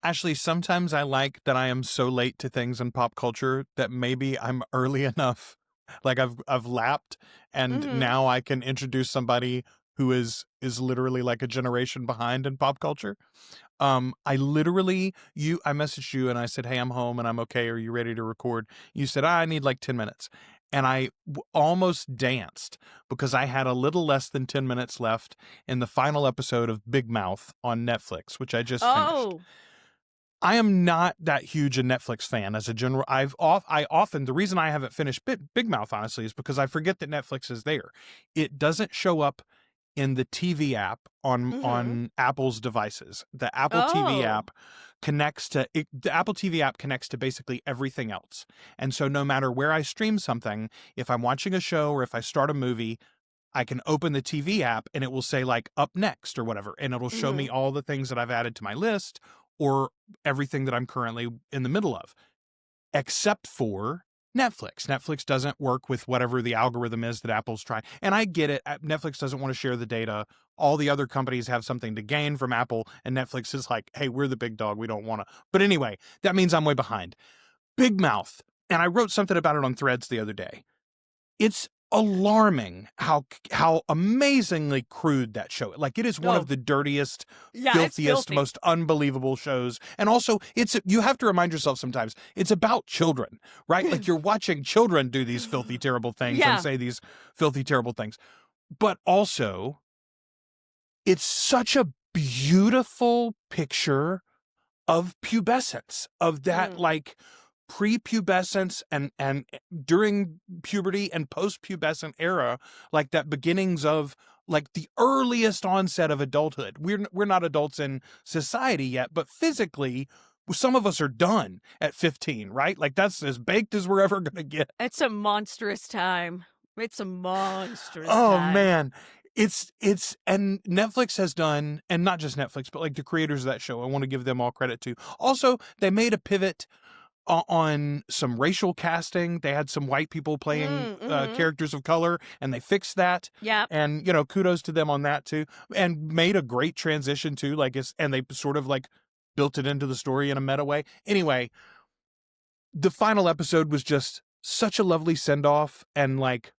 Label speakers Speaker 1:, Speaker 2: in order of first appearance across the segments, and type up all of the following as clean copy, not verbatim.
Speaker 1: Ashley, sometimes I like that I am so late to things in pop culture that maybe I'm early enough. Like I've lapped, and
Speaker 2: Mhm.
Speaker 1: now I can introduce somebody who is literally like a generation behind in pop culture. I messaged you and I said, "Hey, I'm home and I'm okay. Are you ready to record?" You said, "I need like 10 minutes." And I almost danced because I had a little less than 10 minutes left in the final episode of Big Mouth on Netflix, which I just finished.
Speaker 2: Oh.
Speaker 1: I am not that huge a Netflix fan as a general. The reason I haven't finished Big Mouth, honestly, is because I forget that Netflix is there. It doesn't show up in the TV app
Speaker 2: Mhm.
Speaker 1: on Apple's devices. The Apple TV
Speaker 2: Oh.
Speaker 1: app the Apple TV app connects to basically everything else. And so no matter where I stream something, if I'm watching a show or if I start a movie, I can open the TV app and it will say like up next or whatever, and it'll show me
Speaker 2: Mhm.
Speaker 1: all the things that I've added to my list or everything that I'm currently in the middle of, except for Netflix. Netflix doesn't work with whatever the algorithm is that Apple's trying. And I get it. Netflix doesn't want to share the data. All the other companies have something to gain from Apple, and Netflix is like, hey, we're the big dog. We don't want to. But anyway, that means I'm way behind. Big Mouth. And I wrote something about it on Threads the other day. It's alarming how amazingly crude that show. Like, it is one
Speaker 2: Oh.
Speaker 1: of the dirtiest,
Speaker 2: Yeah, it's
Speaker 1: filthiest,
Speaker 2: filthy.
Speaker 1: most unbelievable shows. And also, you have to remind yourself sometimes it's about children, right? Like, you're watching children do these filthy, terrible things and
Speaker 2: Yeah.
Speaker 1: say these filthy, terrible things. But also, it's such a beautiful picture of pubescence, of that like prepubescence and during puberty and post-pubescent era, like that beginnings of like the earliest onset of adulthood. We're not adults in society yet, but physically some of us are done at 15, right? Like that's as baked as we're ever going to get.
Speaker 2: It's a monstrous time. It's a monstrous
Speaker 1: Oh
Speaker 2: time.
Speaker 1: man. And Netflix has done, and not just Netflix, but like the creators of that show, I want to give them all credit too. Also, they made a pivot on some racial casting. They had some white people playing
Speaker 2: Mhm.
Speaker 1: characters of color, and they fixed that.
Speaker 2: Yep.
Speaker 1: And, kudos to them on that too. And made a great transition too. And they sort of like built it into the story in a meta way. Anyway, the final episode was just such a lovely send off, and like,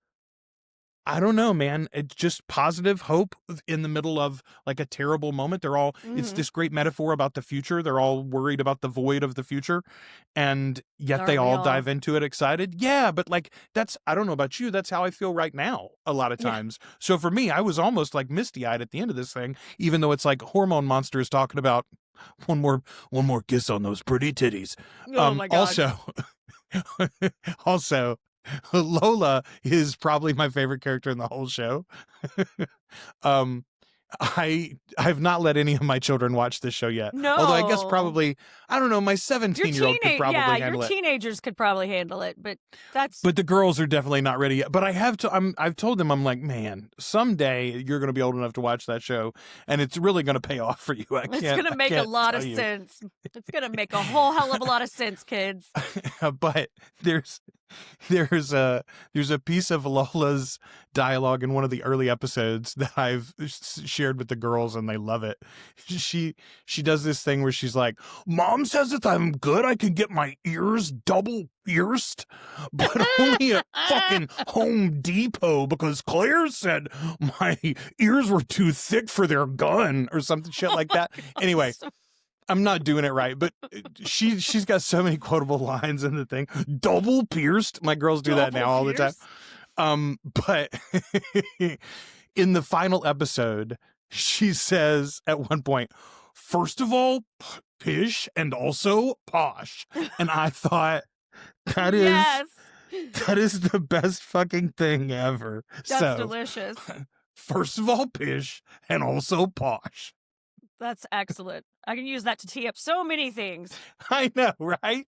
Speaker 1: I don't know, man. It's just positive hope in the middle of like a terrible moment. It's
Speaker 2: Mhm.
Speaker 1: this great metaphor about the future. They're all worried about the void of the future. And yet they
Speaker 2: Aren't we
Speaker 1: all
Speaker 2: all?
Speaker 1: dive into it excited. Yeah, but like I don't know about you. That's how I feel right now a lot of
Speaker 2: Yeah.
Speaker 1: times. So for me, I was almost like misty eyed at the end of this thing, even though it's like hormone monsters talking about one more kiss on those pretty titties.
Speaker 2: Oh my god.
Speaker 1: Also, Lola is probably my favorite character in the whole show. um, I've not let any of my children watch this show yet. Although I guess
Speaker 2: No.
Speaker 1: probably, I don't know, my
Speaker 2: Your
Speaker 1: 17-year-old could probably
Speaker 2: your
Speaker 1: handle it.
Speaker 2: teenagers could probably handle it, but that's
Speaker 1: But the girls are definitely not ready yet. But I've told them, I'm like, man, someday you're going to be old enough to watch that show, and it's really going to pay off for you.
Speaker 2: it's going to make a
Speaker 1: can't
Speaker 2: lot of
Speaker 1: tell you.
Speaker 2: sense. It's going to make a whole hell of a lot of sense, kids.
Speaker 1: But there's a piece of Lola's dialogue in one of the early episodes that I've shared with the girls, and they love it. She does this thing where she's like, "Mom says if I'm good, I can get my ears double pierced, but only at fucking Home Depot because Claire said my ears were too thick for their gun," or something shit like that. Anyway, I'm not doing it right, but she's got so many quotable lines in the thing. Double pierced. My girls do that now all the time. But in the final episode, she says at one point, "First of all, Pish and also Posh." And I thought that is the best fucking thing ever.
Speaker 2: That's delicious.
Speaker 1: First of all, Pish and also Posh.
Speaker 2: That's excellent. I can use that to tee up so many things.
Speaker 1: I know, right?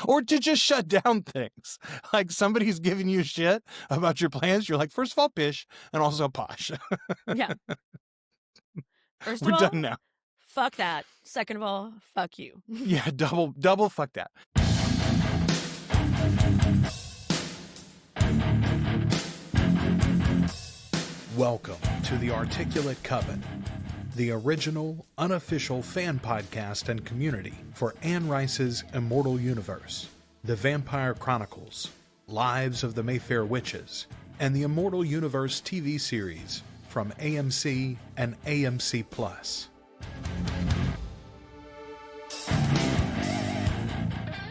Speaker 1: Or to just shut down things. Like somebody's giving you shit about your plans. You're like, first of all, Pish, and also Posh.
Speaker 2: Yeah. First of
Speaker 1: We're
Speaker 2: all,
Speaker 1: done now.
Speaker 2: Fuck that. Second of all, fuck you.
Speaker 1: Yeah, double fuck that. Welcome to the Articulate Coven. the original, unofficial fan podcast and community for Anne Rice's Immortal universe, the Vampire Chronicles, Lives of the Mayfair Witches, and the Immortal Universe TV series from AMC and AMC+.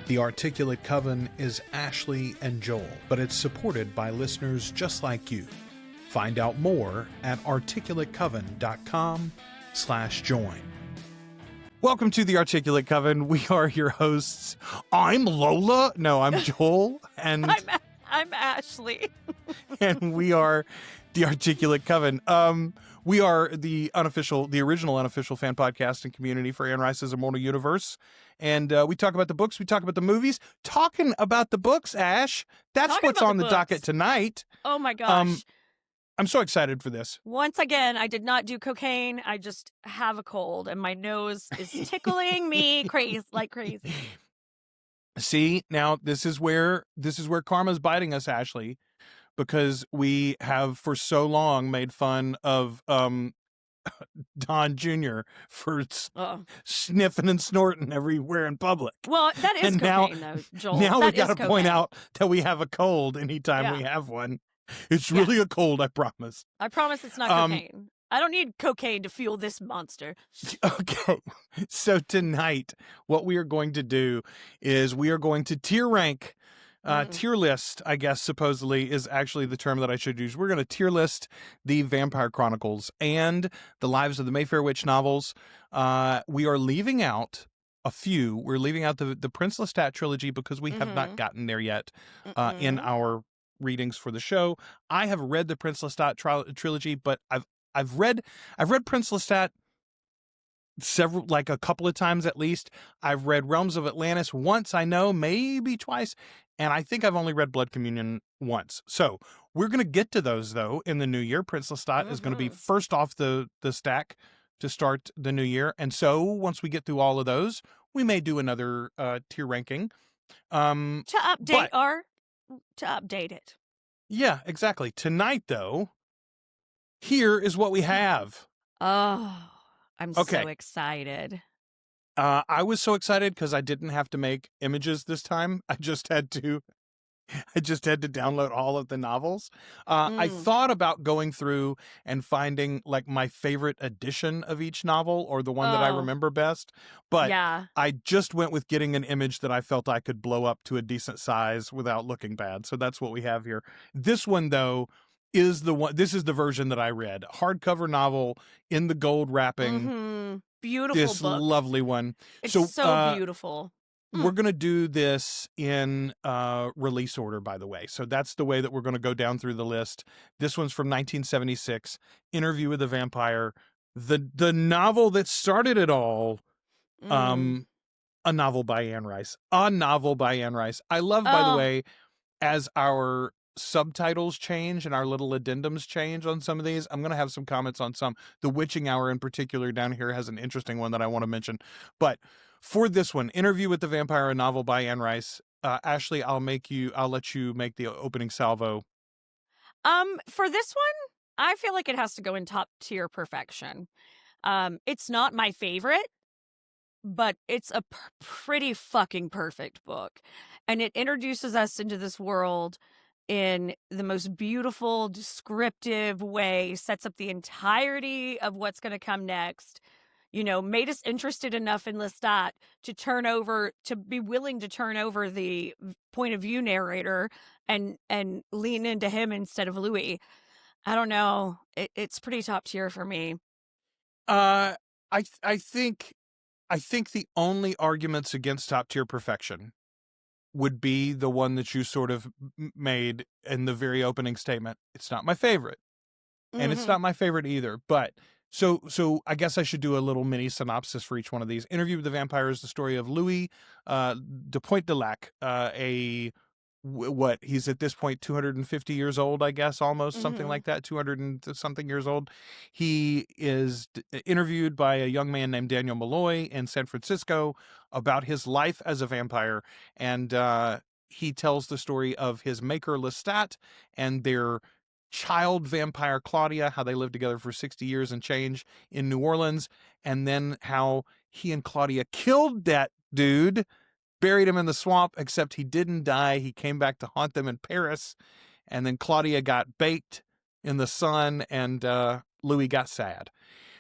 Speaker 1: The Articulate Coven is Ashley and Joel, but it's supported by listeners just like you. Find out more at articulatecoven.com/join. Welcome to the Articulate Coven. We are your hosts. I'm Lola. No, I'm Joel. And
Speaker 2: I'm Ashley.
Speaker 1: And we are the Articulate Coven. We are the original unofficial fan podcast and community for Anne Rice's Immortal universe. And we talk about the books, we talk about the movies. Talking about the books, Ash, that's what's on the docket tonight.
Speaker 2: Oh my gosh.
Speaker 1: I'm so excited for this.
Speaker 2: Once again, I did not do cocaine. I just have a cold and my nose is tickling me like crazy.
Speaker 1: See, now this is where karma's biting us, Ashley, because we have for so long made fun of Don Jr. for sniffing and snorting everywhere in public.
Speaker 2: Well, that is
Speaker 1: and
Speaker 2: cocaine, though, Joel.
Speaker 1: Now
Speaker 2: that
Speaker 1: we got to point out that we have a cold anytime we have one. It's really a cold, I promise.
Speaker 2: I promise it's not cocaine. I don't need cocaine to fuel this monster.
Speaker 1: Okay. So tonight, what we are going to do is we are going to tier rank. Tier list, I guess, supposedly is actually the term that I should use. We're going to tier list the Vampire Chronicles and the Lives of the Mayfair Witch novels. We are leaving out a few. We're leaving out the Prince Lestat trilogy because we have not gotten there yet in our readings for the show. I have read the Prince Lestat trilogy, but I've read Prince Lestat a couple of times at least. I've read Realms of Atlantis once, I know, maybe twice, and I think I've only read Blood Communion once. So we're going to get to those, though, in the new year. Prince Lestat is going to be first off the stack to start the new year, and so once we get through all of those, we may do another tier ranking.
Speaker 2: To update it.
Speaker 1: Yeah, exactly. Tonight, though, here is what we have.
Speaker 2: Oh, I'm so excited.
Speaker 1: I was so excited because I didn't have to make images this time. I just had to download all of the novels. I thought about going through and finding like my favorite edition of each novel or the one that I remember best. But I just went with getting an image that I felt I could blow up to a decent size without looking bad. So that's what we have here. This one, though, is the one. This is the version that I read. Hardcover novel in the gold wrapping.
Speaker 2: Beautiful
Speaker 1: this
Speaker 2: book.
Speaker 1: Lovely one.
Speaker 2: It's so beautiful.
Speaker 1: We're going to do this in release order, by the way. So that's the way that we're going to go down through the list. This one's from 1976, Interview with the Vampire, the novel that started it all, a novel by Anne Rice. I love, by the way, as our subtitles change and our little addendums change on some of these. I'm going to have some comments on some. The Witching Hour in particular down here has an interesting one that I want to mention. But for this one, Interview with the Vampire, a novel by Anne Rice, Ashley, I'll let you make the opening salvo.
Speaker 2: For this one, I feel like it has to go in top tier perfection. It's not my favorite, but it's a pretty fucking perfect book. And it introduces us into this world in the most beautiful, descriptive way, sets up the entirety of what's going to come next. You know, made us interested enough in Lestat to be willing to turn over the point of view narrator and lean into him instead of Louis. I don't know. It's pretty top tier for me.
Speaker 1: I think the only arguments against top tier perfection would be the one that you sort of made in the very opening statement. It's not my favorite. And it's not my favorite either. But so I guess I should do a little mini synopsis for each one of these. Interview with the Vampire is the story of Louis de Pointe-de-Lac, he's at this point 250 years old, I guess, almost something like that, 200 and something years old. He is interviewed by a young man named Daniel Malloy in San Francisco about his life as a vampire, and he tells the story of his maker Lestat and their child vampire Claudia, how they lived together for 60 years and change in New Orleans, and then how he and Claudia killed that dude, buried him in the swamp, except he didn't die. He came back to haunt them in Paris, and then Claudia got baked in the sun, and Louis got sad.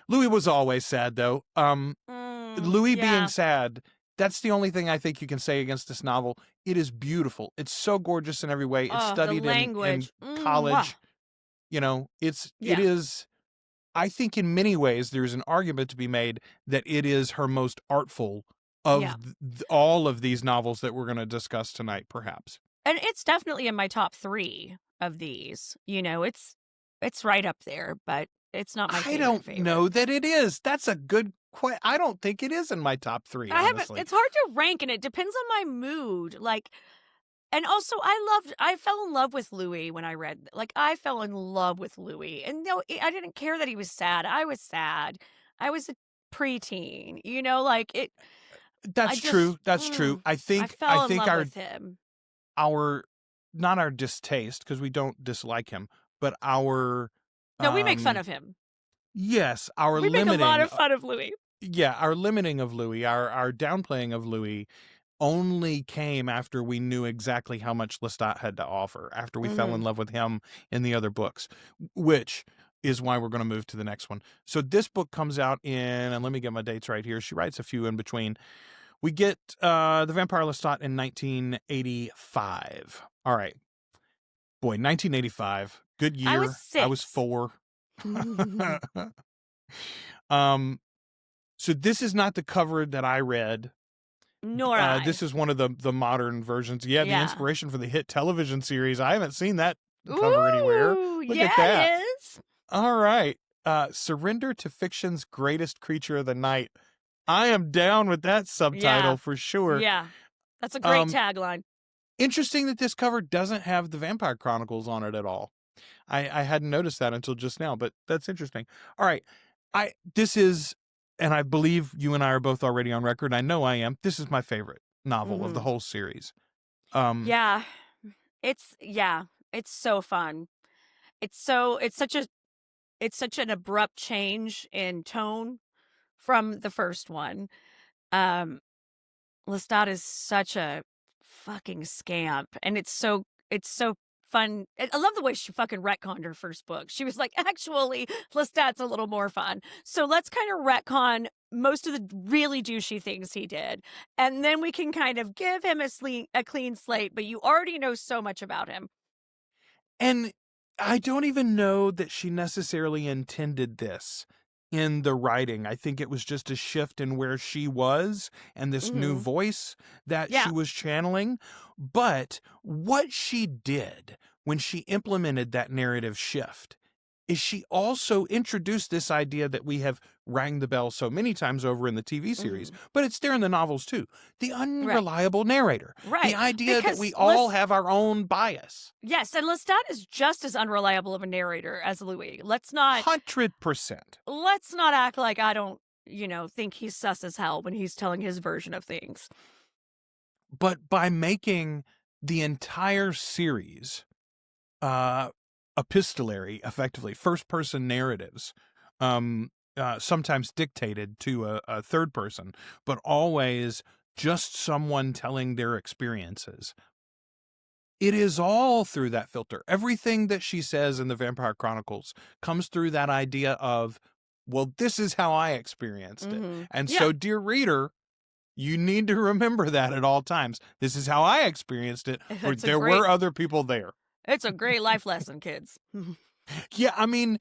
Speaker 1: Louis was always sad, though. Louis being sad, that's the only thing I think you can say against this novel. It is beautiful. It's so gorgeous in every way. It's studied in college. You know, it is, I think in many ways, there's an argument to be made that it is her most artful of all of these novels that we're going to discuss tonight, perhaps.
Speaker 2: And it's definitely in my top 3 of these. You know, it's right up there, but it's not my favorite.
Speaker 1: I don't know that it is. That's a good question. I don't think it is in my top 3, honestly.
Speaker 2: It's hard to rank, and it depends on my mood. Like, and also I fell in love with Louis when I read, like, I fell in love with Louis. And no, I didn't care that he was sad. I was sad. I was a preteen, you know, like it.
Speaker 1: That's true. That's true. I think
Speaker 2: with him.
Speaker 1: Our not our distaste, because we don't dislike him, but our
Speaker 2: we make fun of him.
Speaker 1: Yes, our
Speaker 2: we
Speaker 1: limiting.
Speaker 2: Make a lot of fun of Louis.
Speaker 1: Yeah, our limiting of Louis, our downplaying of Louis, only came after we knew exactly how much Lestat had to offer. After we fell in love with him in the other books, which is why we're going to move to the next one. So this book comes out in, and let me get my dates right here. She writes a few in between. We get The Vampire Lestat in 1985. All right. Boy, 1985. Good year.
Speaker 2: I was 6.
Speaker 1: I was 4. So this is not the cover that I read.
Speaker 2: Nor I.
Speaker 1: This is one of the modern versions. Yeah, the inspiration for the hit television series. I haven't seen that cover anywhere. Look at that.
Speaker 2: It is.
Speaker 1: All right. Surrender to Fiction's Greatest Creature of the Night. I am down with that subtitle for sure.
Speaker 2: Yeah. That's a great tagline.
Speaker 1: Interesting that this cover doesn't have the Vampire Chronicles on it at all. I hadn't noticed that until just now, but that's interesting. All right. This is, and I believe you and I are both already on record. I know I am. This is my favorite novel of the whole series.
Speaker 2: It's so fun. It's such an abrupt change in tone from the first one. Lestat is such a fucking scamp, and it's so fun. I love the way she fucking retconned her first book. She was like, actually, Lestat's a little more fun. So let's kind of retcon most of the really douchey things he did. And then we can kind of give him a clean slate, but you already know so much about him.
Speaker 1: And I don't even know that she necessarily intended this in the writing. I think it was just a shift in where she was and this new voice that she was channeling. But what she did when she implemented that narrative shift is she also introduced this idea that we have rang the bell so many times over in the TV series, but it's there in the novels too. The unreliable narrator.
Speaker 2: Right.
Speaker 1: The idea that we all have our own bias.
Speaker 2: Yes, and Lestat is just as unreliable of a narrator as Louis. Let's not
Speaker 1: 100%.
Speaker 2: Let's not act like I don't, think he's sus as hell when he's telling his version of things.
Speaker 1: But by making the entire series epistolary, effectively, first-person narratives, sometimes dictated to a third person, but always just someone telling their experiences. It is all through that filter. Everything that she says in the Vampire Chronicles comes through that idea of, well, this is how I experienced it. And so, dear reader, you need to remember that at all times. This is how I experienced it, or there were other people there.
Speaker 2: It's a great life lesson, kids.
Speaker 1: Yeah, I mean,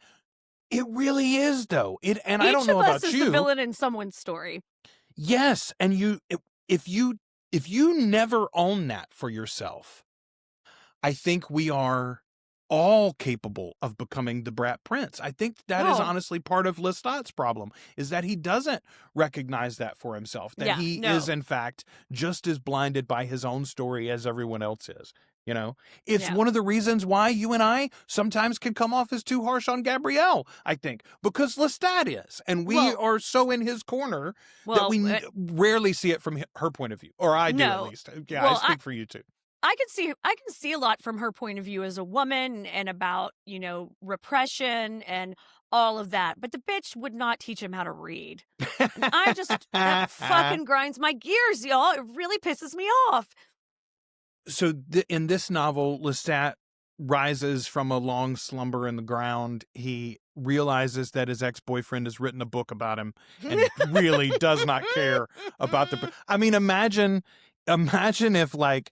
Speaker 1: it really is, though. I don't know about you.
Speaker 2: Each of us is the villain in someone's story.
Speaker 1: Yes, and if you never own that for yourself, I think we are all capable of becoming the brat prince. I think that is honestly part of Lestat's problem, is that he doesn't recognize that for himself, that he is, in fact, just as blinded by his own story as everyone else is. It's one of the reasons why you and I sometimes can come off as too harsh on Gabrielle, I think, because Lestat is. And we are so in his corner that we rarely see it from her point of view. Or I do, at least. Yeah, I speak for you too.
Speaker 2: I can see a lot from her point of view as a woman and about, repression and all of that. But the bitch would not teach him how to read. And that fucking grinds my gears, y'all. It really pisses me off.
Speaker 1: So in this novel, Lestat rises from a long slumber in the ground. He realizes that his ex-boyfriend has written a book about him and really does not care about I mean, imagine if, like,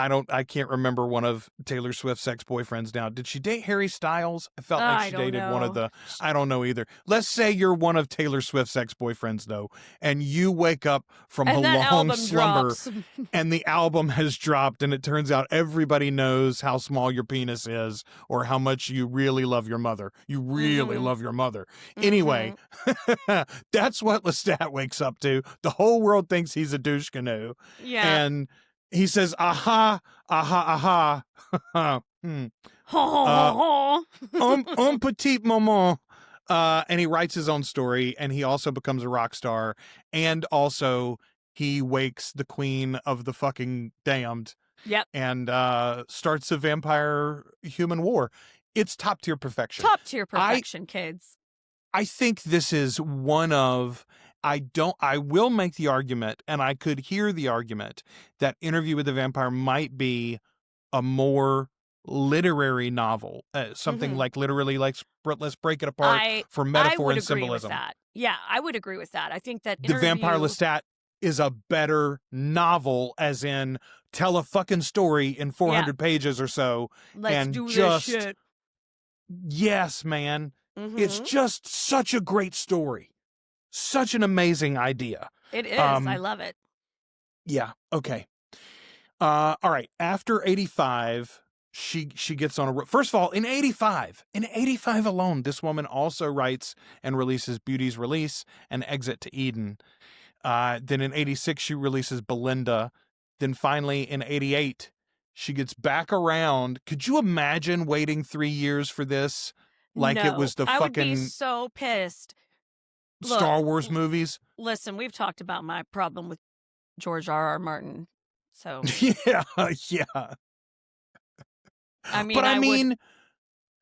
Speaker 1: I can't remember one of Taylor Swift's ex-boyfriends now. Did she date Harry Styles? I felt like she dated one of the, I don't know either. Let's say you're one of Taylor Swift's ex-boyfriends, though, and you wake up from a long slumber and the album has dropped and it turns out everybody knows how small your penis is or how much you really love your mother. You really love your mother. Anyway, that's what Lestat wakes up to. The whole world thinks he's a douche canoe.
Speaker 2: Yeah.
Speaker 1: And he says, aha, aha, aha. Petit moment. And he writes his own story, and he also becomes a rock star. And also, he wakes the queen of the fucking damned.
Speaker 2: Yep.
Speaker 1: And starts a vampire human war. It's top tier perfection.
Speaker 2: Top tier perfection, kids.
Speaker 1: I think this is one of... I will make the argument, and I could hear the argument, that Interview with the Vampire might be a more literary novel, something like literally like Let's Break It Apart for metaphor and symbolism.
Speaker 2: With that. Yeah, I would agree with that. I think that
Speaker 1: The Vampire Lestat is a better novel, as in tell a fucking story in 400 pages or so.
Speaker 2: Let's do this shit.
Speaker 1: Yes, man. It's just such a great story. Such an amazing idea.
Speaker 2: It is. I love it.
Speaker 1: Yeah. Okay. All right. After 85, she gets on a... First of all, in 85 alone, this woman also writes and releases Beauty's Release and Exit to Eden. Then in 86, she releases Belinda. Then finally in 88, she gets back around. Could you imagine waiting 3 years for this? Like it was the
Speaker 2: I
Speaker 1: fucking...
Speaker 2: would be so pissed.
Speaker 1: Star Wars movies.
Speaker 2: Listen, we've talked about my problem with George R.R. Martin. So
Speaker 1: yeah.
Speaker 2: I mean,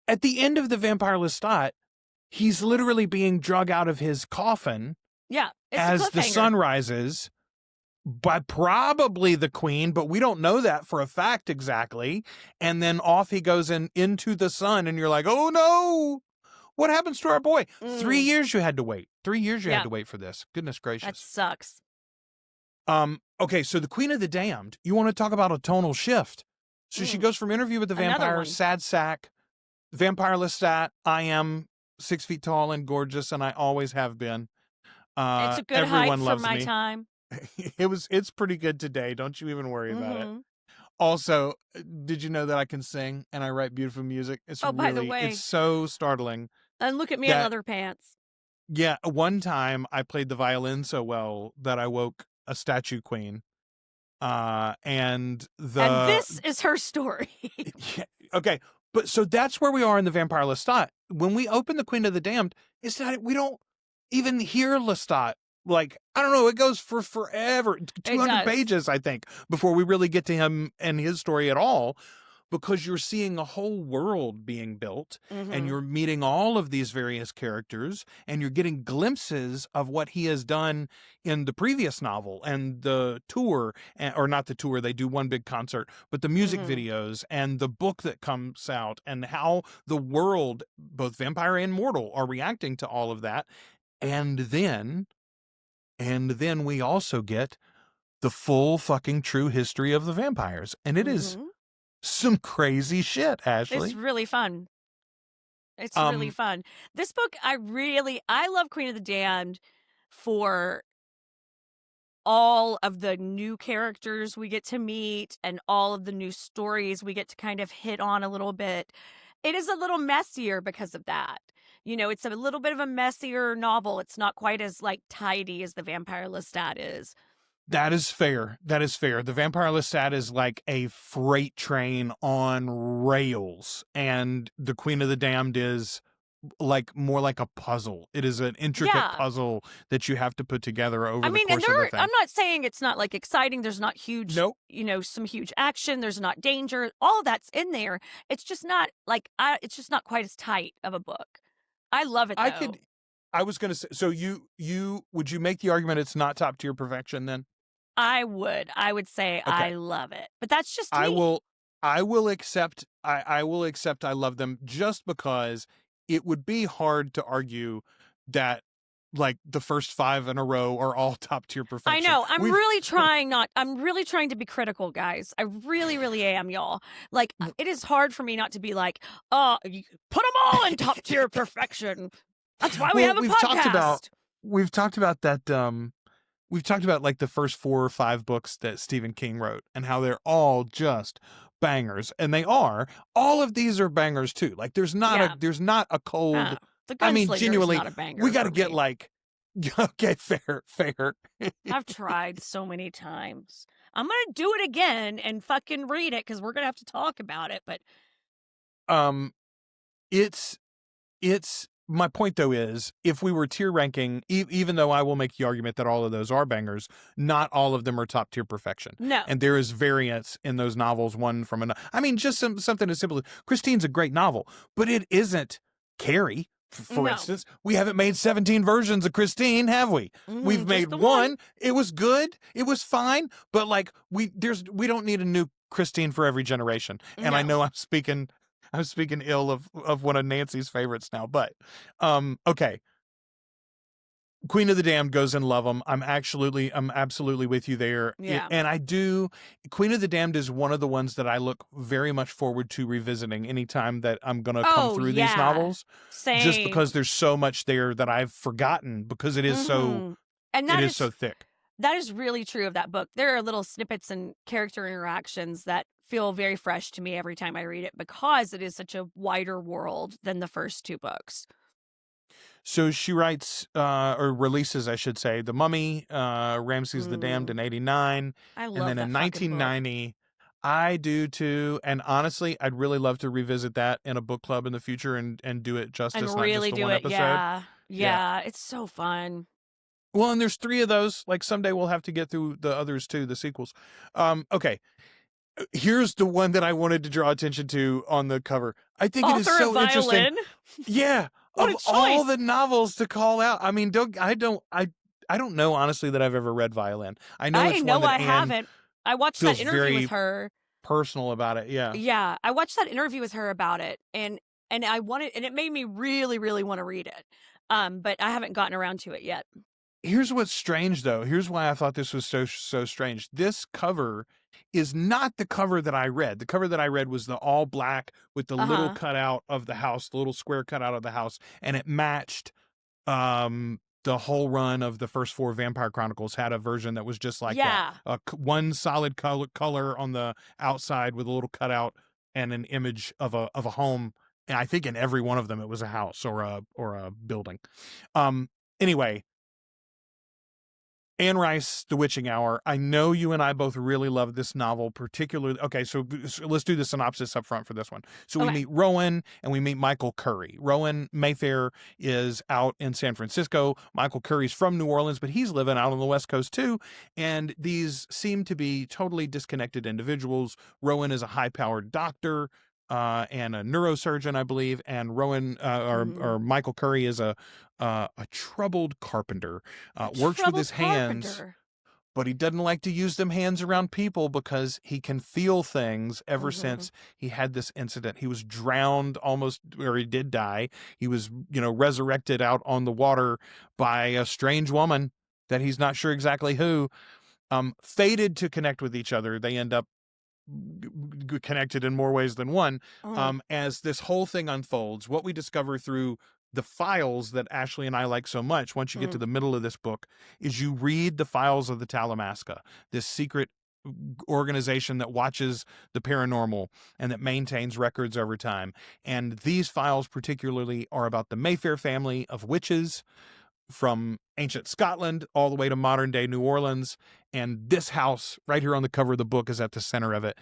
Speaker 1: at the end of The Vampire Lestat, he's literally being drug out of his coffin.
Speaker 2: Yeah,
Speaker 1: as the sun rises by probably the queen, but we don't know that for a fact exactly. And then off he goes into the sun, and you're like, oh no. What happens to our boy? 3 years you had to wait. 3 years you had to wait for this. Goodness gracious.
Speaker 2: That sucks.
Speaker 1: Okay, so the Queen of the Damned, you want to talk about a tonal shift. So she goes from Interview with the Vampire, sad sack, Vampire Lestat, I am 6 feet tall and gorgeous, and I always have been.
Speaker 2: It's a good
Speaker 1: everyone
Speaker 2: height
Speaker 1: loves
Speaker 2: for my
Speaker 1: me.
Speaker 2: time.
Speaker 1: It's pretty good today. Don't you even worry about it. Also, did you know that I can sing and I write beautiful music? It's
Speaker 2: by the way,
Speaker 1: it's so startling.
Speaker 2: And look at me in leather pants.
Speaker 1: Yeah, one time I played the violin so well that I woke a statue queen. And
Speaker 2: this is her story.
Speaker 1: Yeah, okay, but so that's where we are in the Vampire Lestat. When we open the Queen of the Damned, it's that we don't even hear Lestat. Like, I don't know, it goes for forever, 200 pages, I think, before we really get to him and his story at all, because you're seeing a whole world being built and you're meeting all of these various characters and you're getting glimpses of what he has done in the previous novel and the tour, or not the tour, they do one big concert, but the music videos and the book that comes out and how the world, both Vampire and Mortal, are reacting to all of that. And then we also get the full fucking true history of the vampires. And it is some crazy shit, Ashley.
Speaker 2: It's really fun. It's really fun. This book, I love Queen of the Damned for all of the new characters we get to meet and all of the new stories we get to kind of hit on a little bit. It is a little messier because of that. It's a little bit of a messier novel. It's not quite as tidy as the Vampire Lestat is.
Speaker 1: That is fair. The Vampire Lestat is like a freight train on rails, and the Queen of the Damned is like more like a puzzle. It is an intricate
Speaker 2: Yeah.
Speaker 1: puzzle that you have to put together over
Speaker 2: I
Speaker 1: the
Speaker 2: mean, and
Speaker 1: course of the thing.
Speaker 2: I'm not saying it's not like exciting. There's not huge,
Speaker 1: Nope.
Speaker 2: some huge action. There's not danger. All that's in there. It's just not like, it's just not quite as tight of a book. I love it though.
Speaker 1: I was going to say, so would you make the argument it's not top tier perfection then?
Speaker 2: I would say
Speaker 1: Okay.
Speaker 2: I love it, but that's just
Speaker 1: I
Speaker 2: me.
Speaker 1: will accept I will accept I love them, just because it would be hard to argue that like the first 5 in a row are all top tier
Speaker 2: I
Speaker 1: perfection.
Speaker 2: know. I'm really trying to be critical, guys. I really, really am, y'all. Like, it is hard for me not to be like, put them all in top tier perfection. That's why we have a podcast.
Speaker 1: We've talked about that. We've talked about like the first 4 or 5 books that Stephen King wrote and how they're all just bangers, and they are. All of these are bangers too. Like there's not a cold.
Speaker 2: The
Speaker 1: I mean,
Speaker 2: Gunslinger
Speaker 1: genuinely,
Speaker 2: is not a banger.
Speaker 1: we got to
Speaker 2: for
Speaker 1: get
Speaker 2: me.
Speaker 1: like, okay, fair.
Speaker 2: I've tried so many times. I'm gonna do it again and fucking read it because we're gonna have to talk about it. But
Speaker 1: it's my point though is, if we were tier ranking, even though I will make the argument that all of those are bangers, not all of them are top tier perfection.
Speaker 2: no,
Speaker 1: And there is variance in those novels, one from another. I mean, just something as simple as Christine's a great novel, but it isn't Carrie. For
Speaker 2: No.
Speaker 1: instance, we haven't made 17 versions of Christine, have we? We've
Speaker 2: just
Speaker 1: made
Speaker 2: the
Speaker 1: one. It was good. It was fine. But like we don't need a new Christine for every generation. And I
Speaker 2: No.
Speaker 1: know I'm speaking ill of one of Nancee's favorites now, but okay. Queen of the Damned goes in love 'em. I'm absolutely with you there.
Speaker 2: Yeah.
Speaker 1: And I do. Queen of the Damned is one of the ones that I look very much forward to revisiting anytime that I'm going to come through these novels.
Speaker 2: Same.
Speaker 1: Just because there's so much there that I've forgotten, because it is so
Speaker 2: and that
Speaker 1: it is so thick.
Speaker 2: That is really true of that book. There are little snippets and character interactions that feel very fresh to me every time I read it, because it is such a wider world than the first 2 books.
Speaker 1: So she writes, or releases, I should say, The Mummy, Ramses the Damned in 89.
Speaker 2: I love
Speaker 1: And then
Speaker 2: that
Speaker 1: in
Speaker 2: fucking book.
Speaker 1: 1990, I do too. And honestly, I'd really love to revisit that in a book club in the future and do it justice,
Speaker 2: And
Speaker 1: not
Speaker 2: really
Speaker 1: just the
Speaker 2: do
Speaker 1: one
Speaker 2: it.
Speaker 1: episode.
Speaker 2: Yeah. It's so fun.
Speaker 1: Well, and there's 3 of those. Like someday we'll have to get through the others too, the sequels. Okay. Here's the one that I wanted to draw attention to on the cover. I think it is so interesting. Yeah.
Speaker 2: What
Speaker 1: of
Speaker 2: a choice.
Speaker 1: all the novels to call out. I mean, I don't know honestly that I've ever read Violin. I know it's one that
Speaker 2: I haven't. I watched that interview with her.
Speaker 1: Personal about it, yeah.
Speaker 2: Yeah, I watched that interview with her about it, and it made me really, really want to read it. But I haven't gotten around to it yet.
Speaker 1: Here's what's strange though. Here's why I thought this was so strange. This cover is not the cover that I read. The cover that I read was the all black with the little cutout of the house, the little square cutout of the house, and it matched the whole run of the first 4 Vampire Chronicles had a version that was just like that. One solid color on the outside with a little cutout and an image of a home. And I think in every one of them it was a house or a building. Anyway, Anne Rice, The Witching Hour. I know you and I both really love this novel, particularly. Okay, so let's do the synopsis up front for this one. So we meet Rowan and we meet Michael Curry. Rowan Mayfair is out in San Francisco. Michael Curry's from New Orleans, but he's living out on the West Coast too. And these seem to be totally disconnected individuals. Rowan is a high-powered doctor and a neurosurgeon, I believe. And Rowan or Michael Curry is a troubled carpenter, works with his hands, but he doesn't like to use them hands around people because he can feel things ever since he had this incident. He was drowned almost, or he did die. He was, resurrected out on the water by a strange woman that he's not sure exactly who, fated to connect with each other. They end up connected in more ways than one. As this whole thing unfolds, what we discover through the files that Ashley and I like so much, once you get to the middle of this book, is you read the files of the Talamasca, this secret organization that watches the paranormal and that maintains records over time. And these files particularly are about the Mayfair family of witches from ancient Scotland all the way to modern day New Orleans. And this house right here on the cover of the book is at the center of it.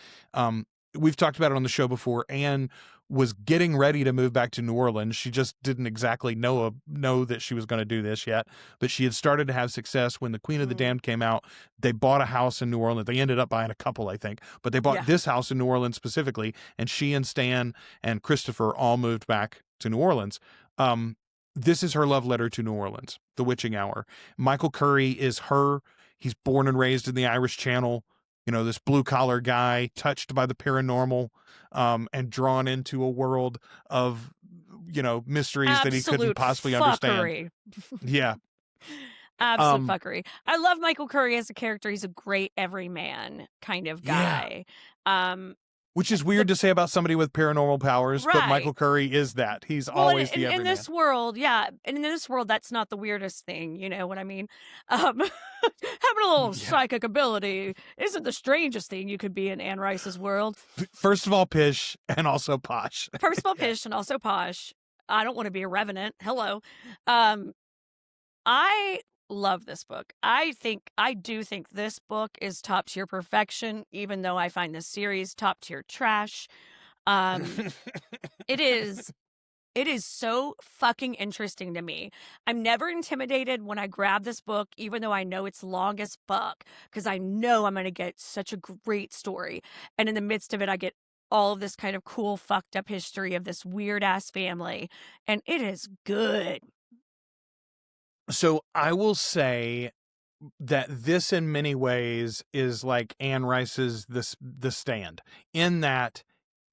Speaker 1: We've talked about it on the show before. Anne was getting ready to move back to New Orleans. She just didn't exactly know that she was going to do this yet, but she had started to have success when The Queen of the Damned came out. They bought a house in New Orleans. They ended up buying a couple, I think, but they bought this house in New Orleans specifically, and she and Stan and Christopher all moved back to New Orleans. This is her love letter to New Orleans, The Witching Hour. Michael Curry is her. He's born and raised in the Irish Channel. You know, this blue-collar guy touched by the paranormal, and drawn into a world of, you know, mysteries that he couldn't possibly understand. Yeah.
Speaker 2: Absolute fuckery. I love Michael Curry as a character. He's a great everyman kind of guy.
Speaker 1: Which is weird to say about somebody with paranormal powers, but Michael Curry is that. He's always the everyman.
Speaker 2: In this world, and in this world, that's not the weirdest thing. You know what I mean? Having a little psychic ability isn't the strangest thing you could be in Anne Rice's world.
Speaker 1: First of all, Pish, and also Posh.
Speaker 2: First of all, Pish, and also Posh. I don't want to be a revenant. Hello. I love this book. I do think this book is top tier perfection, even though I find this series top tier trash. It is so fucking interesting to me. I'm never intimidated when I grab this book, even though I know it's long as fuck, because I know I'm going to get such a great story. And in the midst of it, I get all of this kind of cool, fucked up history of this weird ass family. And it is good.
Speaker 1: So I will say that this in many ways is like Anne Rice's The Stand, in that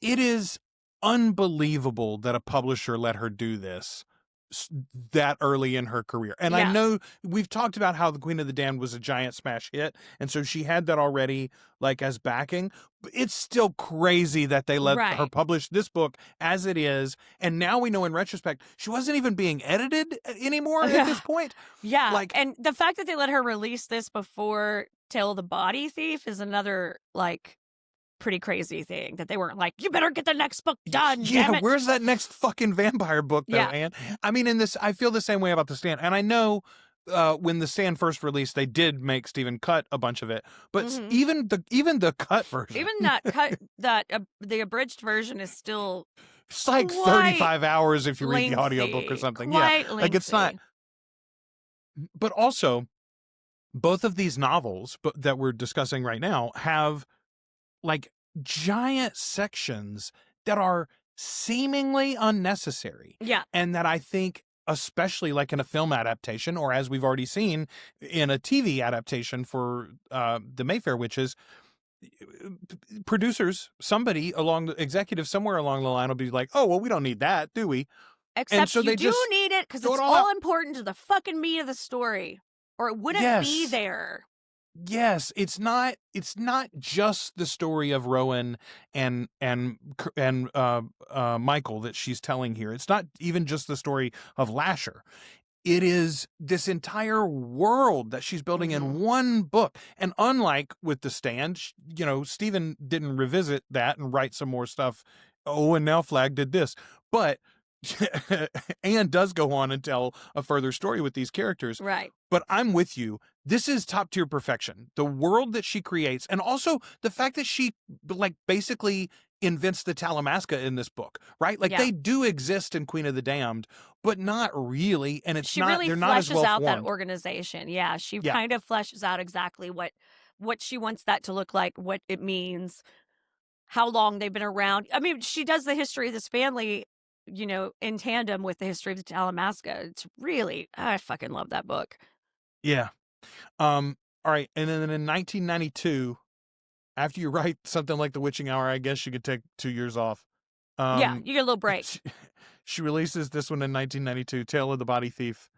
Speaker 1: it is unbelievable that a publisher let her do this that early in her career. And I know we've talked about how The Queen of the Damned was a giant smash hit, and so she had that already like as backing. But it's still crazy that they let her publish this book as it is. And now we know in retrospect, she wasn't even being edited anymore at this point.
Speaker 2: Like, and the fact that they let her release this before Tale of the Body Thief is another like pretty crazy thing, that they weren't like, you better get the next book done. Damn it.
Speaker 1: Where's that next fucking vampire book though, Anne? I mean, in this, I feel the same way about The Stand. And I know when The Stand first released, they did make Stephen cut a bunch of it, but even the cut version,
Speaker 2: even that cut, that the abridged version is still,
Speaker 1: it's like 35 hours if you read the audiobook or something. Like it's not. But also, both of these novels that we're discussing right now have like giant sections that are seemingly unnecessary. And that I think, especially like in a film adaptation, or as we've already seen in a TV adaptation for the Mayfair Witches, producers, executive somewhere along the line will be like, oh, well, we don't need that, do we?
Speaker 2: Except so you do need it because it's all important to the fucking meat of the story, or it wouldn't be there.
Speaker 1: Yes, it's not just the story of Rowan and Michael that she's telling here. It's not even just the story of Lasher. It is this entire world that she's building in one book. And unlike with The Stand, you know, Stephen didn't revisit that and write some more stuff. Oh, and now Flag did this. But Anne does go on and tell a further story with these characters. But I'm with you. This is top tier perfection. The world that she creates, and also the fact that she like basically invents the Talamasca in this book, right? Like they do exist in Queen of the Damned, but not really. And it's they're not as well formed. She really fleshes out
Speaker 2: that organization. Yeah, she kind of fleshes out exactly what she wants that to look like, what it means, how long they've been around. I mean, she does the history of this family, you know, in tandem with the history of the Talamasca. It's really, I fucking love that book.
Speaker 1: Yeah. All right. And then in 1992, after you write something like The Witching Hour, I guess you could take 2 years off.
Speaker 2: You get a little break.
Speaker 1: She releases this one in 1992, Tale of the Body Thief.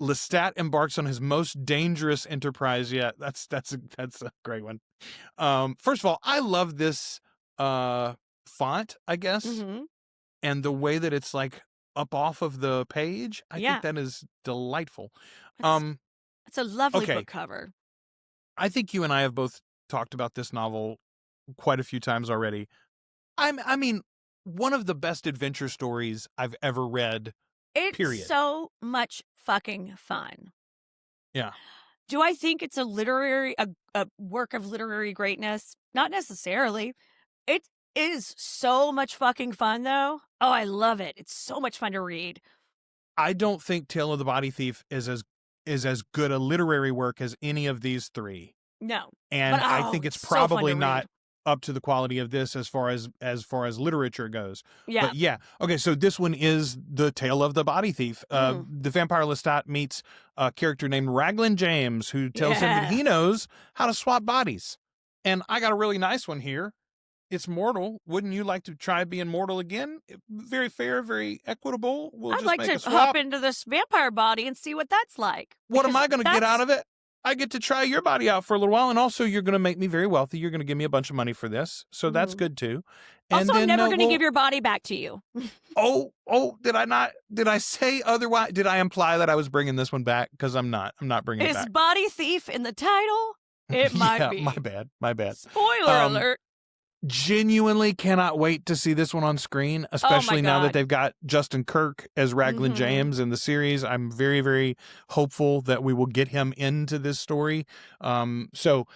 Speaker 1: Lestat embarks on his most dangerous enterprise yet. That's a great one. First of all, I love this font, I guess. And the way that it's like up off of the page. I think that is delightful.
Speaker 2: It's a lovely book cover.
Speaker 1: I think you and I have both talked about this novel quite a few times already. I mean, one of the best adventure stories I've ever read.
Speaker 2: It's so much fucking fun.
Speaker 1: Yeah.
Speaker 2: Do I think it's a work of literary greatness? Not necessarily. is so much fucking fun, though. Oh, I love it. It's so much fun to read.
Speaker 1: I don't think Tale of the Body Thief is as good a literary work as any of these three.
Speaker 2: No.
Speaker 1: And
Speaker 2: But,
Speaker 1: I think it's
Speaker 2: so fun
Speaker 1: probably
Speaker 2: to
Speaker 1: not
Speaker 2: read.
Speaker 1: up to the quality of this as far as literature goes.
Speaker 2: Yeah.
Speaker 1: But yeah. Okay, so this one is the Tale of the Body Thief. The vampire Lestat meets a character named Raglan James, who tells him that he knows how to swap bodies. And I got a really nice one here. It's mortal. Wouldn't you like to try being mortal again? Very fair, very equitable. We'll
Speaker 2: I'd
Speaker 1: just
Speaker 2: like
Speaker 1: make a
Speaker 2: to
Speaker 1: swap.
Speaker 2: hop into this vampire body and see what that's like.
Speaker 1: What am
Speaker 2: because
Speaker 1: I going to get
Speaker 2: that's-
Speaker 1: out of it? I get to try your body out for a little while, and also you're going to make me very wealthy. You're going to give me a bunch of money for this, so that's good too. And
Speaker 2: Also, I'm
Speaker 1: then,
Speaker 2: never going to
Speaker 1: we'll-
Speaker 2: give your body back to you.
Speaker 1: Oh, did I not? Did I say otherwise? Did I imply that I was bringing this one back? Because I'm not. I'm not bringing it
Speaker 2: Is
Speaker 1: back.
Speaker 2: body thief in the title? It might
Speaker 1: Yeah,
Speaker 2: be.
Speaker 1: my bad.
Speaker 2: Spoiler alert.
Speaker 1: Genuinely cannot wait to see this one on screen, especially now that
Speaker 2: God.
Speaker 1: they've got Justin Kirk as Raglan James in the series. I'm very, very hopeful that we will get him into this story. So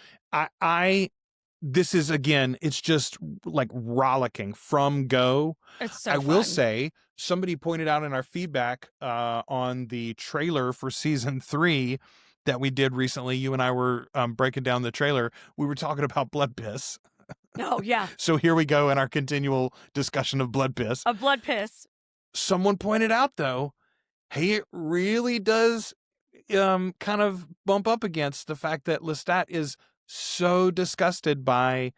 Speaker 1: this is, again, it's just like rollicking from go.
Speaker 2: It's so
Speaker 1: I will
Speaker 2: fun.
Speaker 1: say, somebody pointed out in our feedback on the trailer for season 3 that we did recently. You and I were breaking down the trailer. We were talking about blood piss.
Speaker 2: Oh, yeah.
Speaker 1: So here we go in our continual discussion of blood piss.
Speaker 2: A blood piss.
Speaker 1: Someone pointed out, though, hey, it really does kind of bump up against the fact that Lestat is so disgusted by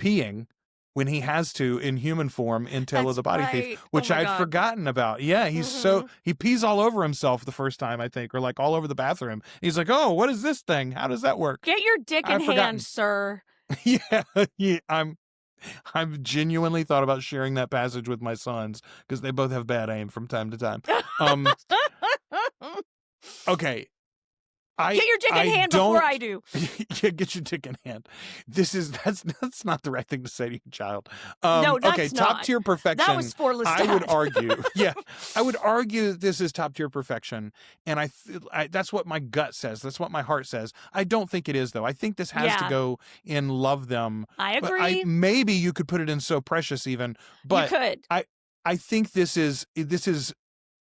Speaker 1: peeing when he has to in human form in Tale of the Body Thief, which I'd forgotten about. Yeah, he pees all over himself the first time, I think, or like all over the bathroom. He's like, oh, what is this thing? How does that work?
Speaker 2: Get your dick in hand, sir.
Speaker 1: Yeah, I've genuinely thought about sharing that passage with my sons because they both have bad aim from time to time. Okay.
Speaker 2: Get your dick in hand before I do.
Speaker 1: Yeah, get your dick in hand. That's not the right thing to say to your child.
Speaker 2: No, that's
Speaker 1: okay,
Speaker 2: not.
Speaker 1: top tier perfection.
Speaker 2: That was for Lestat.
Speaker 1: I would argue that this is top tier perfection, and that's what my gut says. That's what my heart says. I don't think it is, though. I think this has to go in Love Them.
Speaker 2: I agree.
Speaker 1: Maybe you could put it in So Precious even, but
Speaker 2: you could.
Speaker 1: I think this is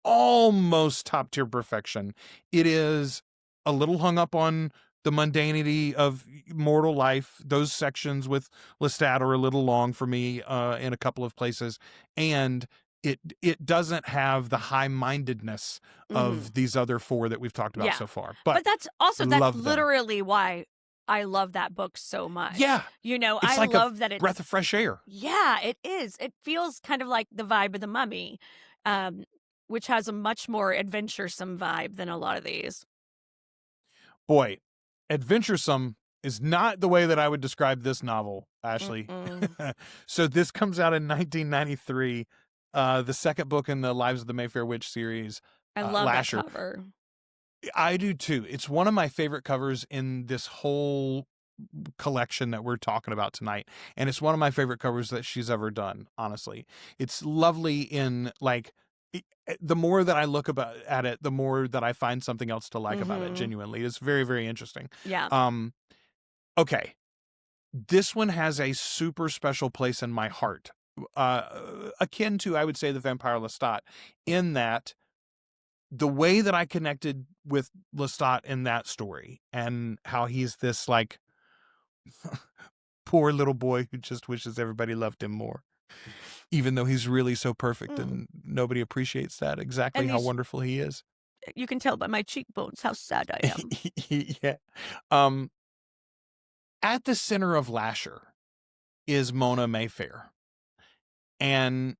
Speaker 1: almost top tier perfection. It is a little hung up on the mundanity of mortal life. Those sections with Lestat are a little long for me in a couple of places, and it doesn't have the high-mindedness of these other 4 that we've talked about so far. But
Speaker 2: that's literally why I love that book so much.
Speaker 1: Yeah,
Speaker 2: I
Speaker 1: like
Speaker 2: love that it's
Speaker 1: breath of fresh air.
Speaker 2: Yeah, it is. It feels kind of like the vibe of The Mummy, which has a much more adventuresome vibe than a lot of these.
Speaker 1: Boy, adventuresome is not the way that I would describe this novel, Ashley. So this comes out in 1993, the second book in the Lives of the Mayfair Witch series.
Speaker 2: I love
Speaker 1: Lasher.
Speaker 2: that cover.
Speaker 1: I do too. It's one of my favorite covers in this whole collection that we're talking about tonight. And it's one of my favorite covers that she's ever done, honestly. It's lovely in like, the more that I look at it, the more that I find something else to like about it. Genuinely, it's very, very interesting.
Speaker 2: Yeah.
Speaker 1: Okay, this one has a super special place in my heart, akin to, I would say, the Vampire Lestat, in that the way that I connected with Lestat in that story, and how he's this like poor little boy who just wishes everybody loved him more. Even though he's really so perfect and nobody appreciates that, exactly how wonderful he is.
Speaker 2: You can tell by my cheekbones how sad I am.
Speaker 1: Yeah. At the center of Lasher is Mona Mayfair. And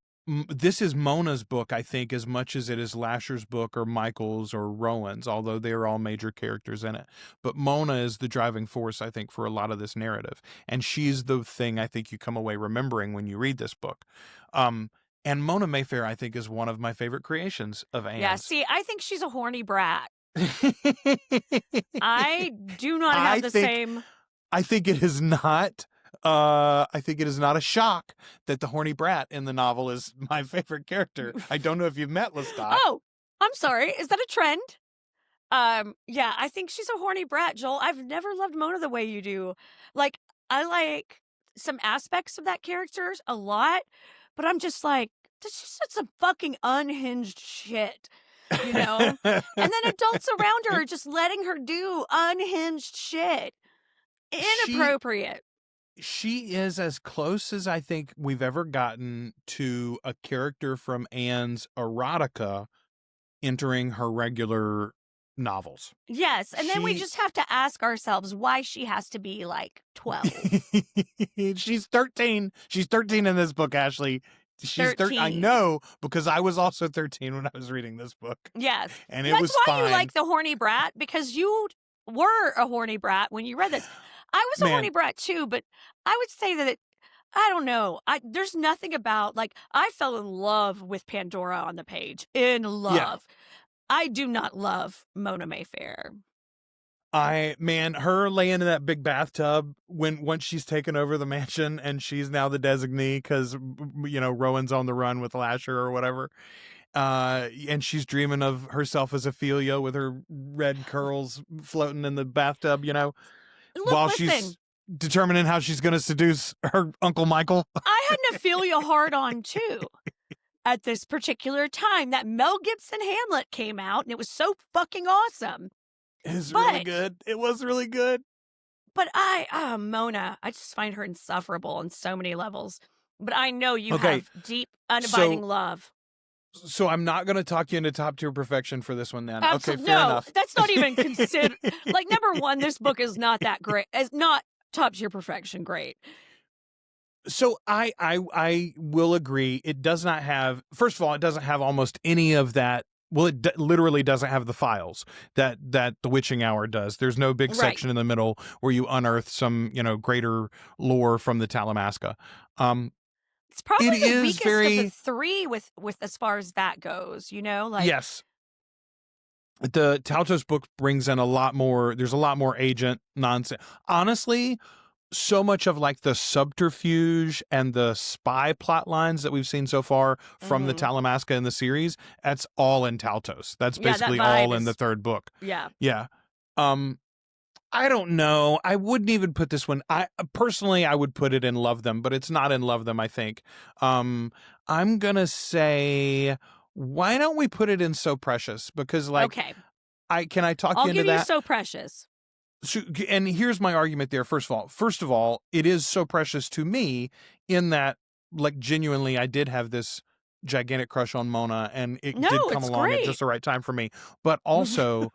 Speaker 1: this is Mona's book, I think, as much as it is Lasher's book or Michael's or Rowan's, although they're all major characters in it. But Mona is the driving force, I think, for a lot of this narrative. And she's the thing I think you come away remembering when you read this book. And Mona Mayfair, I think, is one of my favorite creations of Anne's.
Speaker 2: Yeah, see, I think she's a horny brat. I do not have the same...
Speaker 1: I think it is not... I think it is not a shock that the horny brat in the novel is my favorite character. I don't know if you've met Lestat.
Speaker 2: Oh, I'm sorry. Is that a trend? Yeah, I think she's a horny brat, Joel. I've never loved Mona the way you do. Like, I like some aspects of that character a lot, but I'm just like, this is just some fucking unhinged shit, you know? And then adults around her are just letting her do unhinged shit.
Speaker 1: she
Speaker 2: Inappropriate.
Speaker 1: she is as close as I think we've ever gotten to a character from Anne's erotica entering her regular novels.
Speaker 2: Yes, and then we
Speaker 1: She
Speaker 2: just have to ask ourselves why she has to be like 12.
Speaker 1: she's 13. She's 13 in this book, Ashley. She's 13. I
Speaker 2: 13.
Speaker 1: know because I was also 13 when I was reading this book.
Speaker 2: Yes.
Speaker 1: And it
Speaker 2: That's
Speaker 1: was
Speaker 2: why
Speaker 1: fine.
Speaker 2: you like the horny brat, because you were a horny brat when you read this. I was a horny brat too, but I would say that I don't know. There's nothing about, like, I fell in love with Pandora on the page. In love.
Speaker 1: Yeah.
Speaker 2: I do not love Mona Mayfair.
Speaker 1: Her laying in that big bathtub once she's taken over the mansion and she's now the designee because Rowan's on the run with Lasher or whatever. And she's dreaming of herself as Ophelia with her red curls floating in the bathtub,
Speaker 2: Look,
Speaker 1: while
Speaker 2: listen,
Speaker 1: she's determining how she's going to seduce her Uncle Michael.
Speaker 2: I had an Ophelia hard-on too at this particular time. That Mel Gibson Hamlet came out, and it was so fucking awesome.
Speaker 1: It's really good. It was really good.
Speaker 2: But Mona, I just find her insufferable on so many levels. But I know you have deep, unabiding love.
Speaker 1: So I'm not going to talk you into top tier perfection for this one then.
Speaker 2: Absolutely.
Speaker 1: Okay, fair
Speaker 2: No,
Speaker 1: enough.
Speaker 2: that's not even considered. Like, number one, this book is not that great. It's not top tier perfection great.
Speaker 1: So I will agree. It does not have, first of all, it doesn't have almost any of that. Well, it literally doesn't have the files that The Witching Hour does. There's no big section in the middle where you unearth some, greater lore from the Talamasca.
Speaker 2: It's probably the weakest of the three with as far as that goes,
Speaker 1: Yes. The Taltos book brings in a lot more. There's a lot more agent nonsense. Honestly, so much of like the subterfuge and the spy plot lines that we've seen so far from the Talamasca in the series, that's all in Taltos. That's basically all in the third book.
Speaker 2: Yeah.
Speaker 1: Yeah. I don't know. I wouldn't even put this one. I would put it in Love Them, but it's not in Love Them, I think. I'm gonna say, why don't we put it in So Precious? Because
Speaker 2: okay.
Speaker 1: I'll you into that?
Speaker 2: I'll give you So Precious.
Speaker 1: So, and here's my argument there. First of all, it is so precious to me in that, like, genuinely, I did have this gigantic crush on Mona, and it did come along at just the right time for me. But also,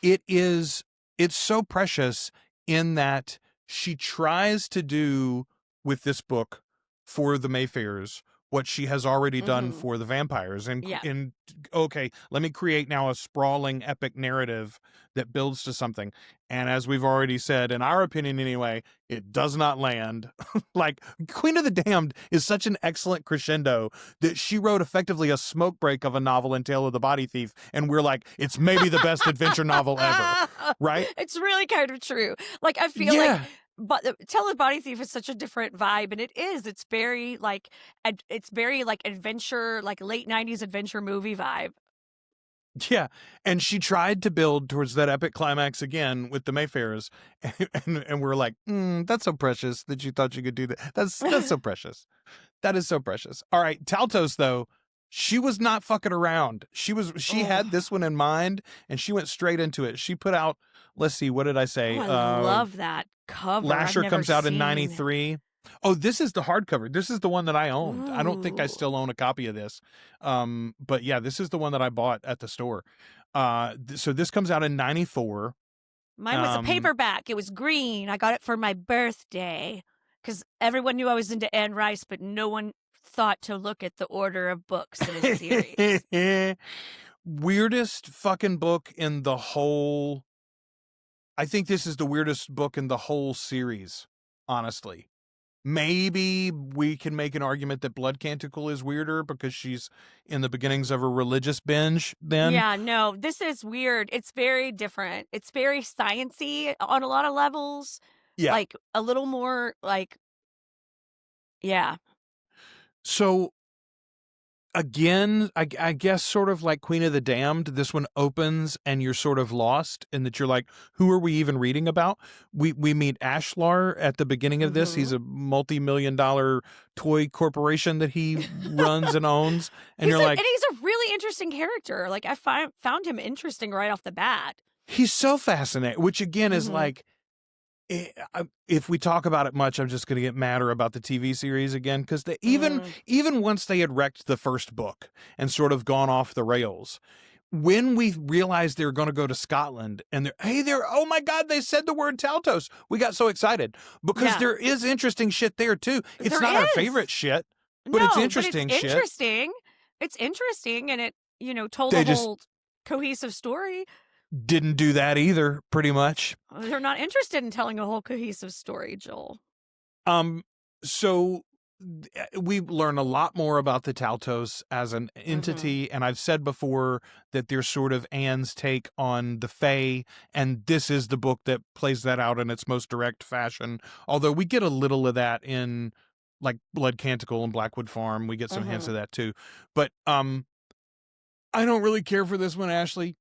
Speaker 1: it's so precious in that she tries to do with this book for the Mayfairs what she has already done for the vampires. And okay, let me create now a sprawling epic narrative that builds to something. And as we've already said, in our opinion anyway, it does not land. Like, Queen of the Damned is such an excellent crescendo that she wrote effectively a smoke break of a novel in Tale of the Body Thief. And we're like, it's maybe the best adventure novel ever. Right?
Speaker 2: It's really kind of true. Like, I feel like, but Tale of the Body Thief is such a different vibe, and it is. It's very like adventure, like late 90s adventure movie vibe.
Speaker 1: Yeah, and she tried to build towards that epic climax again with the Mayfairs, and we're like, that's so precious that you thought you could do that. That's so precious. That is so precious. All right, Taltos though, she was not fucking around. She had this one in mind, and she went straight into it. She put out, let's see, what did I say?
Speaker 2: Oh, I love that cover.
Speaker 1: Lasher comes out in 93. Oh, this is the hardcover. This is the one that I owned. I don't think I still own a copy of this. But yeah, this is the one that I bought at the store. So this comes out in 94.
Speaker 2: Mine was a paperback. It was green. I got it for my birthday because everyone knew I was into Anne Rice, but no one thought to look at the order of books in a series.
Speaker 1: Weirdest fucking book in the whole... I think this is the weirdest book in the whole series, honestly. Maybe we can make an argument that Blood Canticle is weirder because she's in the beginnings of a religious binge then.
Speaker 2: Yeah, no, this is weird. It's very different. It's very science-y on a lot of levels.
Speaker 1: Yeah.
Speaker 2: Like, a little more, like, yeah.
Speaker 1: So, again, I guess sort of like Queen of the Damned, this one opens and you're sort of lost and that you're like, who are we even reading about? We meet Ashlar at the beginning of this. He's a multi-million-dollar toy corporation that he runs and owns. And
Speaker 2: and
Speaker 1: he's
Speaker 2: a really interesting character. Like, I found him interesting right off the bat.
Speaker 1: He's so fascinating, which again is like, if we talk about it much, I'm just going to get madder about the TV series again, because even once they had wrecked the first book and sort of gone off the rails, when we realized they were going to go to Scotland and oh my God, they said the word Taltos, we got so excited because there is interesting shit there too. It's not our favorite shit, but it's interesting shit.
Speaker 2: It's interesting, and it told a whole cohesive story.
Speaker 1: Didn't do that either, pretty much.
Speaker 2: They're not interested in telling a whole cohesive story, Joel.
Speaker 1: So we learn a lot more about the Taltos as an entity, and I've said before that they're sort of Anne's take on the Fae, and this is the book that plays that out in its most direct fashion. Although we get a little of that in like Blood Canticle and Blackwood Farm. We get some hints of that too. But I don't really care for this one, Ashley.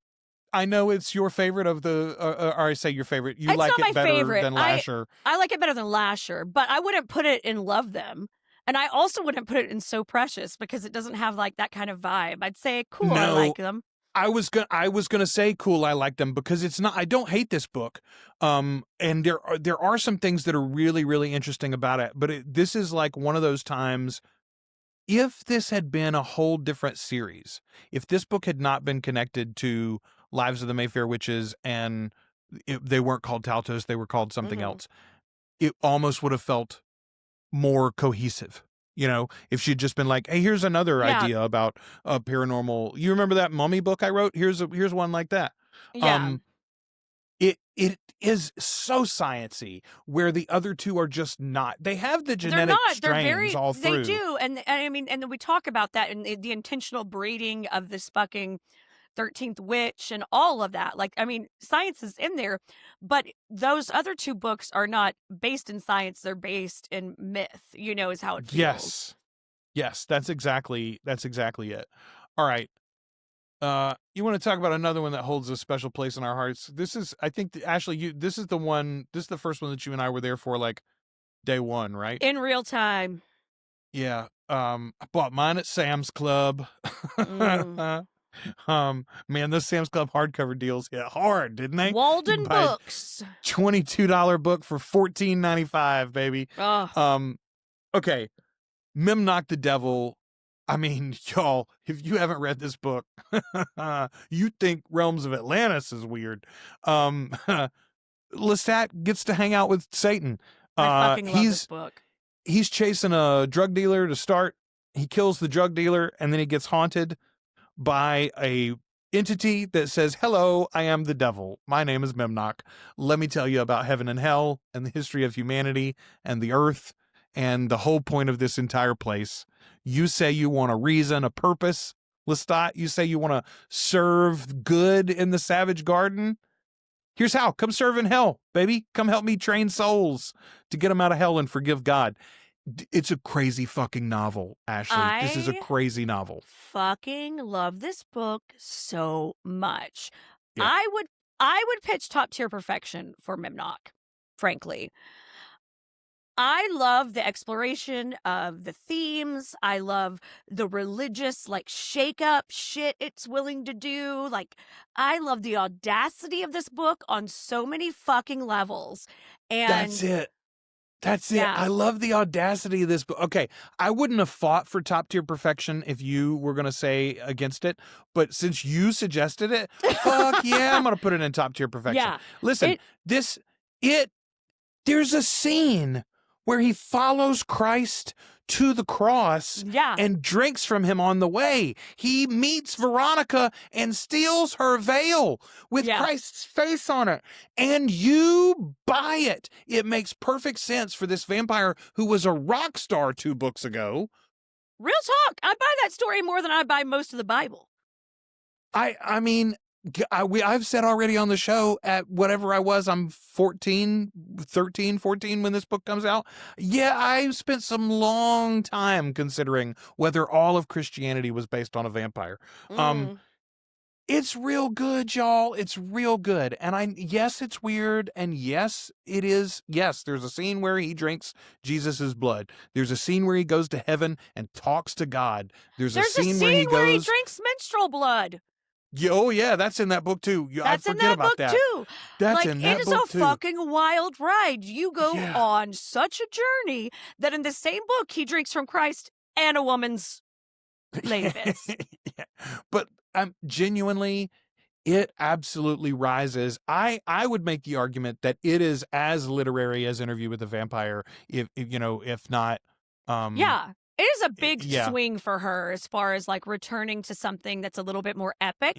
Speaker 1: I know it's your favorite of the, or I say your favorite. You like it better than Lasher.
Speaker 2: I like it better than Lasher, but I wouldn't put it in Love Them. And I also wouldn't put it in So Precious because it doesn't have like that kind of vibe. I'd say cool, I like them.
Speaker 1: I was gonna say cool, I like them because it's not. I don't hate this book, and there are some things that are really really interesting about it. But this is like one of those times. If this had been a whole different series, if this book had not been connected to Lives of the Mayfair Witches and they weren't called Taltos, they were called something else, it almost would have felt more cohesive. If she'd just been like, hey, here's another idea about a paranormal. You remember that Mummy book I wrote? Here's one like that.
Speaker 2: Yeah.
Speaker 1: It is so sciencey where the other two are just not. They have the genetic strains all through.
Speaker 2: They do. And I mean, and then we talk about that in the intentional breeding of this fucking 13th Witch and all of that. Like, I mean, science is in there, but those other two books are not based in science. They're based in myth, is how it feels.
Speaker 1: Yes, that's exactly it. All right. You want to talk about another one that holds a special place in our hearts? This is, I think, Ashley, this is the first one that you and I were there for, like, day one, right?
Speaker 2: In real time.
Speaker 1: Yeah. I bought mine at Sam's Club. Man, those Sam's Club hardcover deals hit hard, didn't they?
Speaker 2: Walden Books.
Speaker 1: $22 book for $14.95, baby. Okay. Memnoch the Devil. I mean, y'all, if you haven't read this book, you think Realms of Atlantis is weird. Lestat gets to hang out with Satan.
Speaker 2: I fucking love this book.
Speaker 1: He's chasing a drug dealer to start. He kills the drug dealer, and then he gets haunted by a entity that says, hello, I am the devil. My name is Memnoch. Let me tell you about heaven and hell and the history of humanity and the earth and the whole point of this entire place. You say you want a reason, a purpose, Lestat. You say you want to serve good in the Savage Garden. Here's how. Come serve in hell, baby. Come help me train souls to get them out of hell and forgive God. It's a crazy fucking novel, Ashley. This is a crazy novel.
Speaker 2: Fucking love this book so much.
Speaker 1: Yeah.
Speaker 2: I would pitch top tier perfection for Memnoch, frankly. I love the exploration of the themes. I love the religious, like, shake-up shit it's willing to do. Like, I love the audacity of this book on so many fucking levels. And
Speaker 1: That's it.
Speaker 2: Yeah.
Speaker 1: I love the audacity of this book. Okay, I wouldn't have fought for top tier perfection if you were going to say against it, but since you suggested it, fuck yeah, I'm going to put it in top tier perfection.
Speaker 2: Yeah.
Speaker 1: Listen, there's a scene where he follows Christ to the cross and drinks from him on the way. He meets Veronica and steals her veil with Christ's face on it. And you buy it. It makes perfect sense for this vampire who was a rock star 2 books ago.
Speaker 2: Real talk. I buy that story more than I buy most of the Bible.
Speaker 1: I mean, I've said already on the show at whatever I was, I'm 13, 14 when this book comes out. Yeah, I've spent some long time considering whether all of Christianity was based on a vampire.
Speaker 2: Mm.
Speaker 1: It's real good, y'all. It's real good. And yes, it's weird. And yes, it is. Yes, there's a scene where he drinks Jesus's blood. There's a scene where he goes to heaven and talks to God. There's a scene where he
Speaker 2: drinks menstrual blood.
Speaker 1: Oh yeah, that's in that book too. I
Speaker 2: That's in
Speaker 1: forget
Speaker 2: that
Speaker 1: about
Speaker 2: book
Speaker 1: that.
Speaker 2: too.
Speaker 1: That's in that
Speaker 2: It is
Speaker 1: book
Speaker 2: a
Speaker 1: too.
Speaker 2: fucking wild ride. You go
Speaker 1: Yeah.
Speaker 2: on such a journey that in the same book he drinks from Christ and a woman's latest.
Speaker 1: Yeah. But genuinely, it absolutely rises. I would make the argument that it is as literary as Interview with the Vampire, if not.
Speaker 2: Yeah. It is a big
Speaker 1: yeah.
Speaker 2: swing for her as far as like returning to something that's a little bit more epic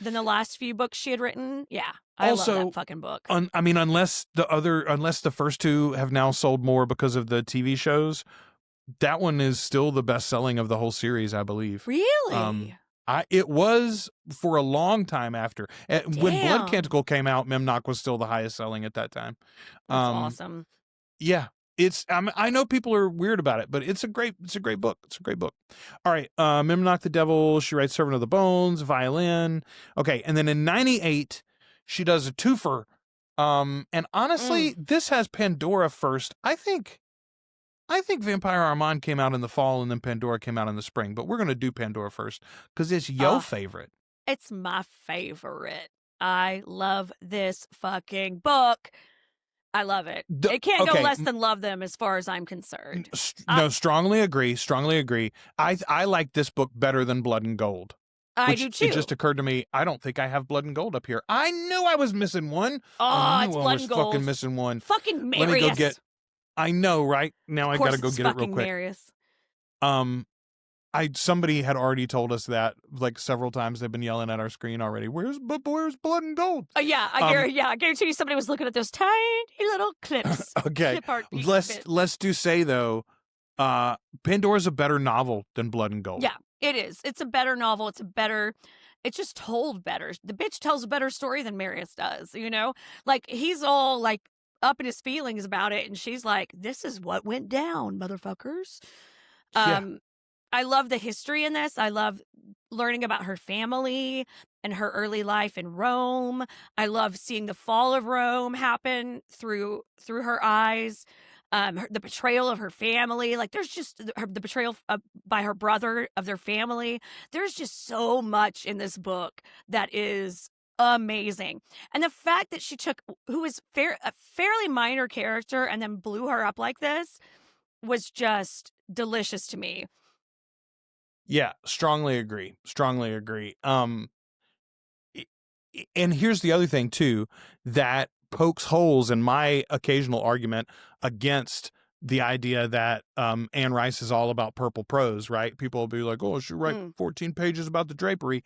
Speaker 2: than the last few books she had written. Yeah. I love that fucking book.
Speaker 1: Unless the first two have now sold more because of the TV shows, that one is still the best selling of the whole series, I believe.
Speaker 2: Really?
Speaker 1: It was for a long time after. When Blood
Speaker 2: Damn.
Speaker 1: Canticle came out, Memnoch was still the highest selling at that time.
Speaker 2: That's awesome.
Speaker 1: Yeah. I know people are weird about it, but it's a great book. It's a great book. All right. Memnoch the Devil, she writes Servant of the Bones, Violin. Okay. And then in 98, she does a twofer. And honestly, this has Pandora first. I think Vampire Armand came out in the fall and then Pandora came out in the spring, but we're going to do Pandora first because it's your favorite.
Speaker 2: It's my favorite. I love this fucking book. I love it. It can't go less than love them as far as I'm concerned.
Speaker 1: No, strongly agree. I like this book better than Blood and Gold.
Speaker 2: I do too.
Speaker 1: It just occurred to me, I don't think I have Blood and Gold up here. I knew I was missing one.
Speaker 2: It's Blood and Gold.
Speaker 1: Fucking missing one.
Speaker 2: Fucking Marius.
Speaker 1: Let me go get. I know, right? Now I gotta go get it real quick.
Speaker 2: Marius.
Speaker 1: Somebody had already told us that like several times. They've been yelling at our screen already. Where's Blood and Gold?
Speaker 2: I guarantee you somebody was looking at those tiny little clips.
Speaker 1: Okay, let's do say though, Pandora's a better novel than Blood and Gold.
Speaker 2: Yeah, it is. It's a better novel. It's just told better. The bitch tells a better story than Marius does. Like he's all like up in his feelings about it, and she's like, "This is what went down, motherfuckers." I love the history in this. I love learning about her family and her early life in Rome. I love seeing the fall of Rome happen through her eyes. The betrayal of her family. Like there's just the betrayal by her brother of their family. There's just so much in this book that is amazing. And the fact that she took who was a fairly minor character and then blew her up like this was just delicious to me.
Speaker 1: Yeah, strongly agree. And here's the other thing too that pokes holes in my occasional argument against the idea that Anne Rice is all about purple prose, right? People will be like, "Oh, she write 14 pages about the drapery."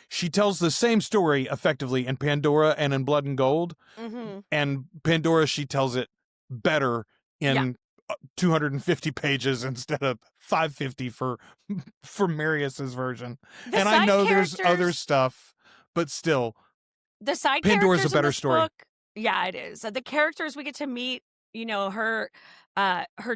Speaker 1: She tells the same story effectively in Pandora and in Blood and Gold.
Speaker 2: Mm-hmm.
Speaker 1: And Pandora, she tells it better in 250 pages instead of 550 for Marius's version. And I know there's other stuff, but still,
Speaker 2: the side
Speaker 1: Pandora's
Speaker 2: characters
Speaker 1: a better
Speaker 2: in this
Speaker 1: story.
Speaker 2: Book, yeah, it is. The characters we get to meet, her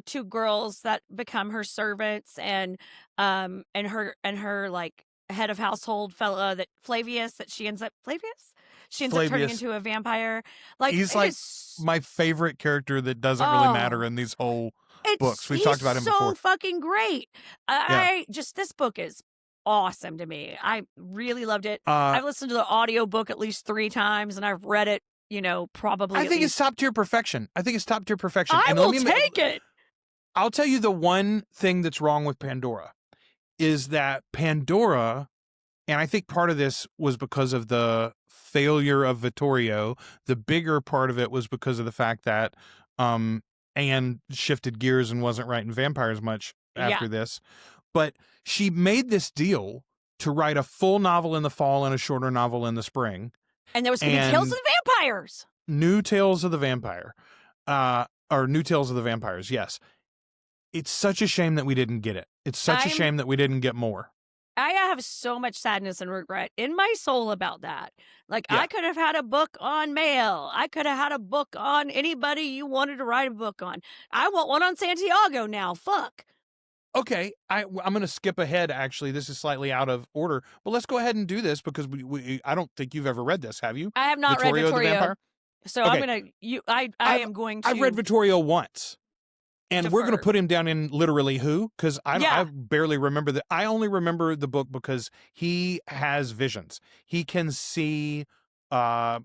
Speaker 2: two girls that become her servants, and her like head of household fella that Flavius that she ends up turning into a vampire. Like
Speaker 1: he's like my favorite character that doesn't really matter in these whole books. We've talked about him before.
Speaker 2: So fucking great. This book is awesome to me. I really loved it. I've listened to the audiobook at least 3 times and I've read it, probably.
Speaker 1: I think it's top tier perfection. I
Speaker 2: will take it.
Speaker 1: I'll tell you the one thing that's wrong with Pandora is that Pandora, and I think part of this was because of the failure of Vittorio. The bigger part of it was because of the fact that Anne shifted gears and wasn't writing vampires much after this. But she made this deal to write a full novel in the fall and a shorter novel in the spring.
Speaker 2: And there was going to be Tales of the Vampires.
Speaker 1: New Tales of the Vampire. Or New Tales of the Vampires, yes. It's such a shame that we didn't get it. It's such a shame that we didn't get more.
Speaker 2: I have so much sadness and regret in my soul about that. Like,
Speaker 1: Yeah.
Speaker 2: I could have had a book on Mail. I could have had a book on anybody you wanted to write a book on. I want one on Santiago now. Fuck.
Speaker 1: Okay, I'm going to skip ahead. Actually, this is slightly out of order, but let's go ahead and do this because I don't think you've ever read this, have you?
Speaker 2: I have not read
Speaker 1: Vittorio the
Speaker 2: Vittorio.
Speaker 1: Vampire.
Speaker 2: So
Speaker 1: Okay.
Speaker 2: I am going to.
Speaker 1: I've read Vittorio once. And we're going to
Speaker 2: defer.
Speaker 1: put him down in literally who, because I
Speaker 2: Yeah.
Speaker 1: barely remember that. I only remember the book because he has visions. He can see. I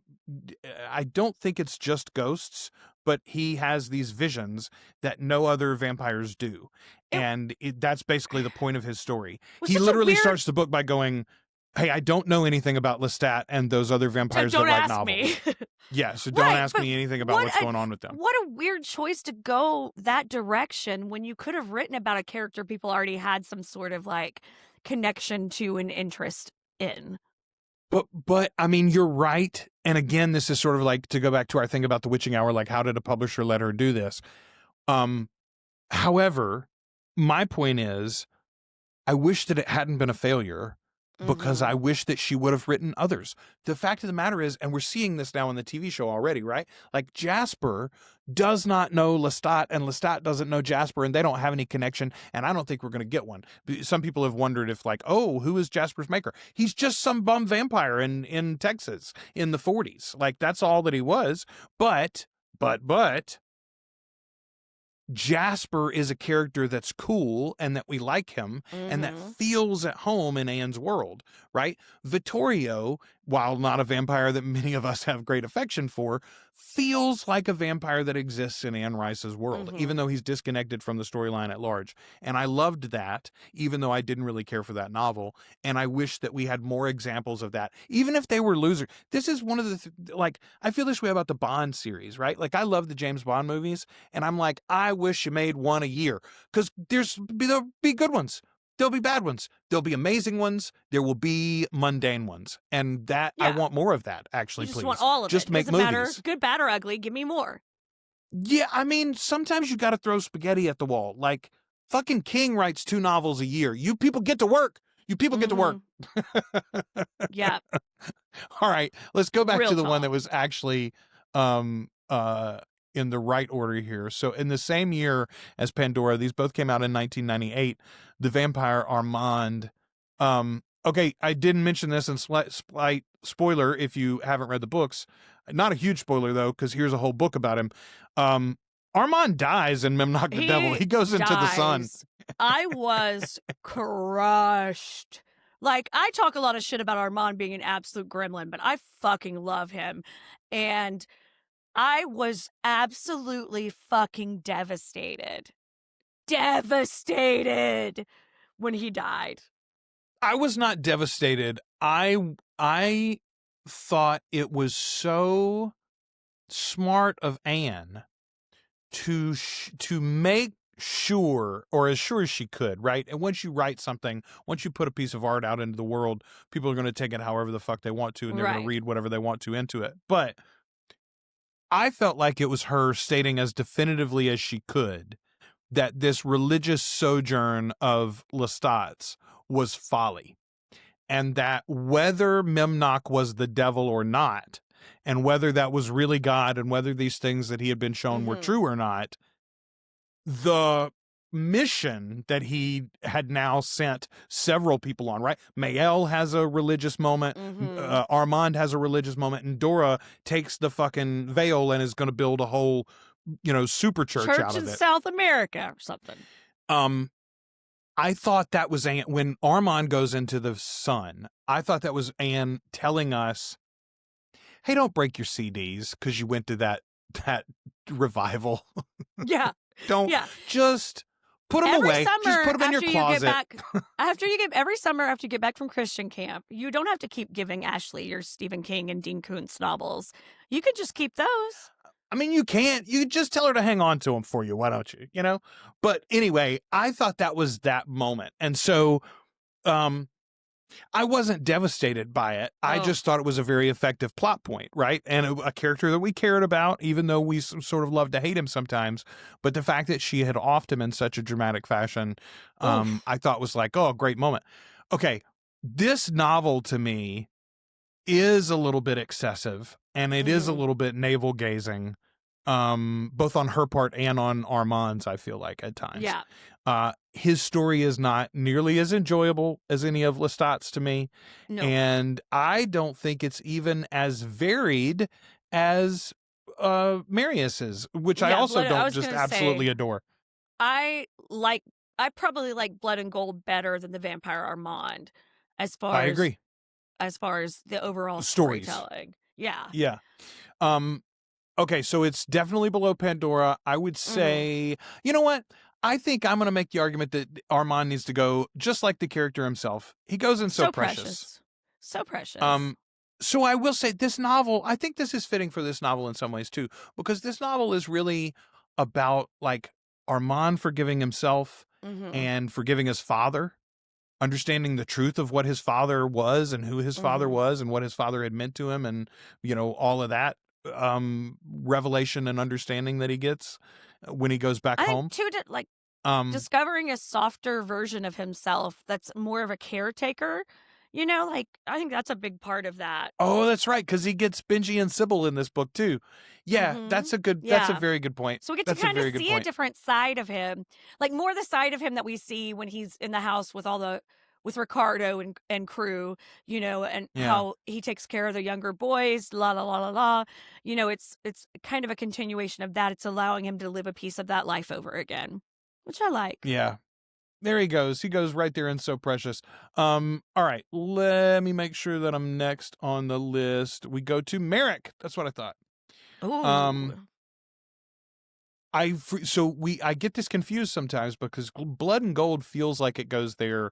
Speaker 1: don't think it's just ghosts, but he has these visions that no other vampires do, and that's basically the point of his story.
Speaker 2: Was
Speaker 1: He
Speaker 2: such a
Speaker 1: literally
Speaker 2: weird-
Speaker 1: starts the book by going, "Hey, I don't know anything about Lestat and those other
Speaker 2: So
Speaker 1: vampires that
Speaker 2: don't
Speaker 1: write
Speaker 2: ask
Speaker 1: novels.
Speaker 2: me.
Speaker 1: Yeah, so don't
Speaker 2: Right,
Speaker 1: ask
Speaker 2: but
Speaker 1: me anything about what's going on with them."
Speaker 2: What a weird choice to go that direction when you could have written about a character people already had some sort of like connection to and interest in.
Speaker 1: But I mean, you're right. And again, this is sort of like to go back to our thing about the witching hour, like how did a publisher let her do this? However, my point is, I wish that it hadn't been a failure because I wish that she would have written others. The fact of the matter is, and we're seeing this now in the TV show already, right? Like Jasper does not know Lestat and Lestat doesn't know Jasper and they don't have any connection. And I don't think we're going to get one. Some people have wondered if like, oh, who is Jasper's maker? He's just some bum vampire in Texas in the 40s. Like that's all that he was. But Jasper is a character that's cool and that we like him and that feels at home in Anne's world, right? Vittorio, while not a vampire that many of us have great affection for, feels like a vampire that exists in Anne Rice's world, even though he's disconnected from the storyline at large. And I loved that, even though I didn't really care for that novel. And I wish that we had more examples of that, even if they were losers. This is one of the, like, I feel this way about the Bond series, right? Like, I love the James Bond movies, and I'm like, I wish you made one a year, because there'll be good ones. There'll be bad ones. There'll be amazing ones. There will be mundane ones. And that I want more of that, actually,
Speaker 2: you just
Speaker 1: please.
Speaker 2: want all of
Speaker 1: just
Speaker 2: it.
Speaker 1: make
Speaker 2: Doesn't
Speaker 1: movies.
Speaker 2: matter, good, bad, or ugly. Give me more.
Speaker 1: Yeah, I mean, sometimes you got to throw spaghetti at the wall. Like, fucking King writes 2 novels a year. You people get to work. You people get to work.
Speaker 2: Yeah.
Speaker 1: All right, let's go back
Speaker 2: Real
Speaker 1: to the one
Speaker 2: talk.
Speaker 1: that was actually in the right order here. So in the same year as Pandora, these both came out in 1998. The Vampire Armand. Okay, I didn't mention this in slight spoiler if you haven't read the books. Not a huge spoiler though, because here's a whole book about him. Armand dies in Memnoch the Devil. He goes into the sun.
Speaker 2: I was crushed. Like, I talk a lot of shit about Armand being an absolute gremlin, but I fucking love him. And I was absolutely fucking devastated. Devastated when he died.
Speaker 1: I was not devastated. I thought it was so smart of Anne to make sure, or as sure as she could, right? And once you write something, once you put a piece of art out into the world, people are going to take it however the fuck they want to, and they're going to read whatever they want to into it. But I felt like it was her stating as definitively as she could that this religious sojourn of Lestat's was folly, and that whether Memnoch was the devil or not, and whether that was really God, and whether these things that he had been shown were true or not, the mission that he had now sent several people on, right? Mael has a religious moment, Armand has a religious moment, and Dora takes the fucking veil and is going to build a whole, super church out of
Speaker 2: in
Speaker 1: it.
Speaker 2: South America or something.
Speaker 1: I thought that was Anne, when Armand goes into the sun, I thought that was Anne telling us, hey, don't break your CDs because you went to that revival.
Speaker 2: Yeah.
Speaker 1: Don't just put them away. Just put them in your closet.
Speaker 2: Every summer after you get back from Christian camp, you don't have to keep giving Ashley your Stephen King and Dean Koontz novels. You could just keep those.
Speaker 1: I mean, you can't. You just tell her to hang on to them for you. Why don't you? But anyway, I thought that was that moment. And so I wasn't devastated by it. I just thought it was a very effective plot point, right? And a character that we cared about, even though we sort of love to hate him sometimes. But the fact that she had offed him in such a dramatic fashion, I thought was like, oh, a great moment. Okay, this novel to me is a little bit excessive, and it is a little bit navel gazing, both on her part and on Armand's, I feel like, at times.
Speaker 2: Yeah.
Speaker 1: His story is not nearly as enjoyable as any of Lestat's to me,
Speaker 2: No.
Speaker 1: and I don't think it's even as varied as Marius's, which I
Speaker 2: Yeah,
Speaker 1: also
Speaker 2: I
Speaker 1: don't
Speaker 2: was
Speaker 1: just
Speaker 2: gonna
Speaker 1: absolutely
Speaker 2: say,
Speaker 1: adore.
Speaker 2: I probably like Blood and Gold better than the Vampire Armand as
Speaker 1: I
Speaker 2: far
Speaker 1: agree.
Speaker 2: as the overall
Speaker 1: Stories.
Speaker 2: storytelling. Yeah.
Speaker 1: Yeah. Okay, so it's definitely below Pandora. I would
Speaker 2: Mhm.
Speaker 1: say, you know what? I think I'm going to make the argument that Armand needs to go just like the character himself. He goes in so precious.
Speaker 2: So precious.
Speaker 1: So I will say this novel, I think this is fitting for this novel in some ways too, because this novel is really about like Armand forgiving himself and forgiving his father, understanding the truth of what his father was and who his father was and what his father had meant to him, and all of that revelation and understanding that he gets when he goes back
Speaker 2: I
Speaker 1: home.
Speaker 2: think too,
Speaker 1: Um
Speaker 2: discovering a softer version of himself that's more of a caretaker, I think that's a big part of that.
Speaker 1: oh, that's right, because he gets Benji and Sybil in this book too. Yeah, that's a
Speaker 2: Yeah.
Speaker 1: very good point.
Speaker 2: So we get to
Speaker 1: That's a
Speaker 2: kind of
Speaker 1: very good
Speaker 2: see a
Speaker 1: point.
Speaker 2: different side of him, like more the side of him that we see when he's in the house with Ricardo and crew, and
Speaker 1: Yeah.
Speaker 2: how he takes care of the younger boys, la la la la la. It's kind of a continuation of that. It's allowing him to live a piece of that life over again, which I like.
Speaker 1: Yeah. There he goes. He goes right there and so precious. All right. Let me make sure that I'm next on the list. We go to Merrick. That's what I thought.
Speaker 2: Ooh.
Speaker 1: I get this confused sometimes because Blood and Gold feels like it goes there,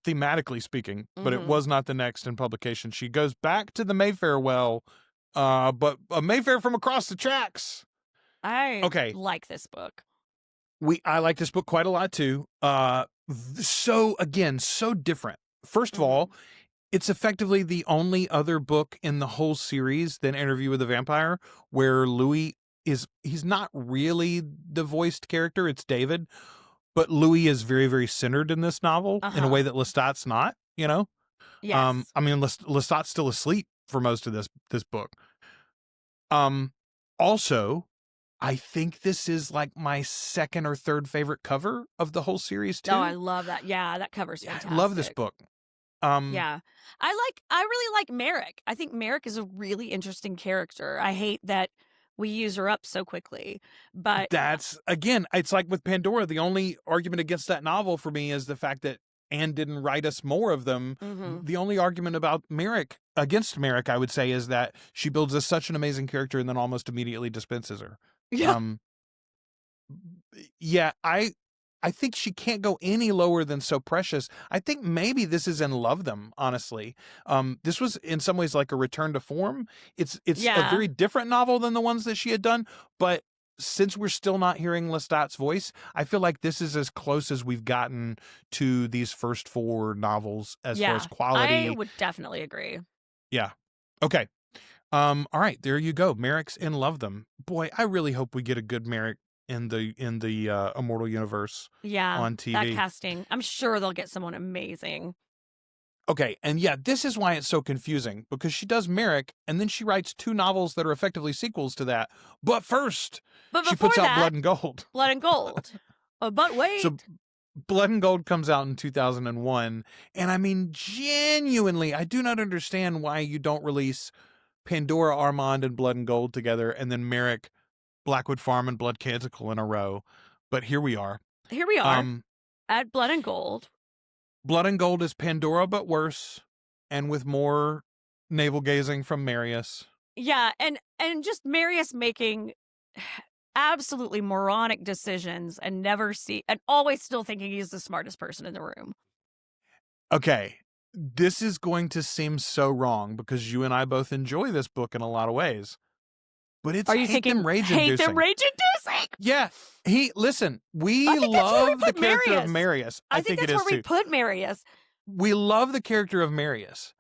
Speaker 1: thematically speaking, but it was not the next in publication. She goes back to the Mayfair well, but a Mayfair from across the tracks.
Speaker 2: I
Speaker 1: Okay.
Speaker 2: like this book.
Speaker 1: I like this book quite a lot too. So again, so different. First of all, it's effectively the only other book in the whole series than Interview with the Vampire where Louis he's not really the voiced character, it's David, but Louis is very, very centered in this novel in a way that Lestat's not,
Speaker 2: Yes.
Speaker 1: I mean, Lestat's still asleep for most of this book. Also, I think this is like my second or third favorite cover of the whole series too.
Speaker 2: Oh, I love that. Yeah, that cover's
Speaker 1: Yeah,
Speaker 2: fantastic.
Speaker 1: I love this book.
Speaker 2: Yeah. I really like Merrick. I think Merrick is a really interesting character. I hate that we use her up so quickly, but
Speaker 1: That's again, it's like with Pandora, the only argument against that novel for me is the fact that Anne didn't write us more of them. The only argument about against Merrick, I would say, is that she builds us such an amazing character and then almost immediately dispenses her.
Speaker 2: yeah.
Speaker 1: Yeah, I think she can't go any lower than So Precious. I think maybe this is in Love Them, honestly. This was in some ways like a return to form. It's a very different novel than the ones that she had done, but since we're still not hearing Lestat's voice, I feel like this is as close as we've gotten to these first four novels as far as quality.
Speaker 2: I would definitely agree.
Speaker 1: Yeah. Okay. All right, there you go. Merrick's in Love Them. Boy, I really hope we get a good Merrick in the Immortal universe on TV.
Speaker 2: That casting. I'm sure they'll get someone amazing.
Speaker 1: Okay, and yeah, this is why it's so confusing, because she does Merrick, and then she writes two novels that are effectively sequels to that. But first, she puts out Blood and Gold.
Speaker 2: Blood and Gold. But wait.
Speaker 1: So Blood and Gold comes out in 2001, and I mean, genuinely, I do not understand why you don't release Pandora, Armand, and Blood and Gold together, and then Merrick, Blackwood Farm, and Blood Canticle in a row. But here we are.
Speaker 2: Here we are at Blood and Gold.
Speaker 1: Blood and Gold is Pandora, but worse, and with more navel gazing from Marius.
Speaker 2: Yeah, and just Marius making absolutely moronic decisions and always still thinking he's the smartest person in the room.
Speaker 1: Okay, this is going to seem so wrong because you and I both enjoy this book in a lot of ways. But it's hate them rage-inducing. Yeah. Listen, we love the character of Marius.
Speaker 2: I think that's where we put Marius.
Speaker 1: We love the character of Marius.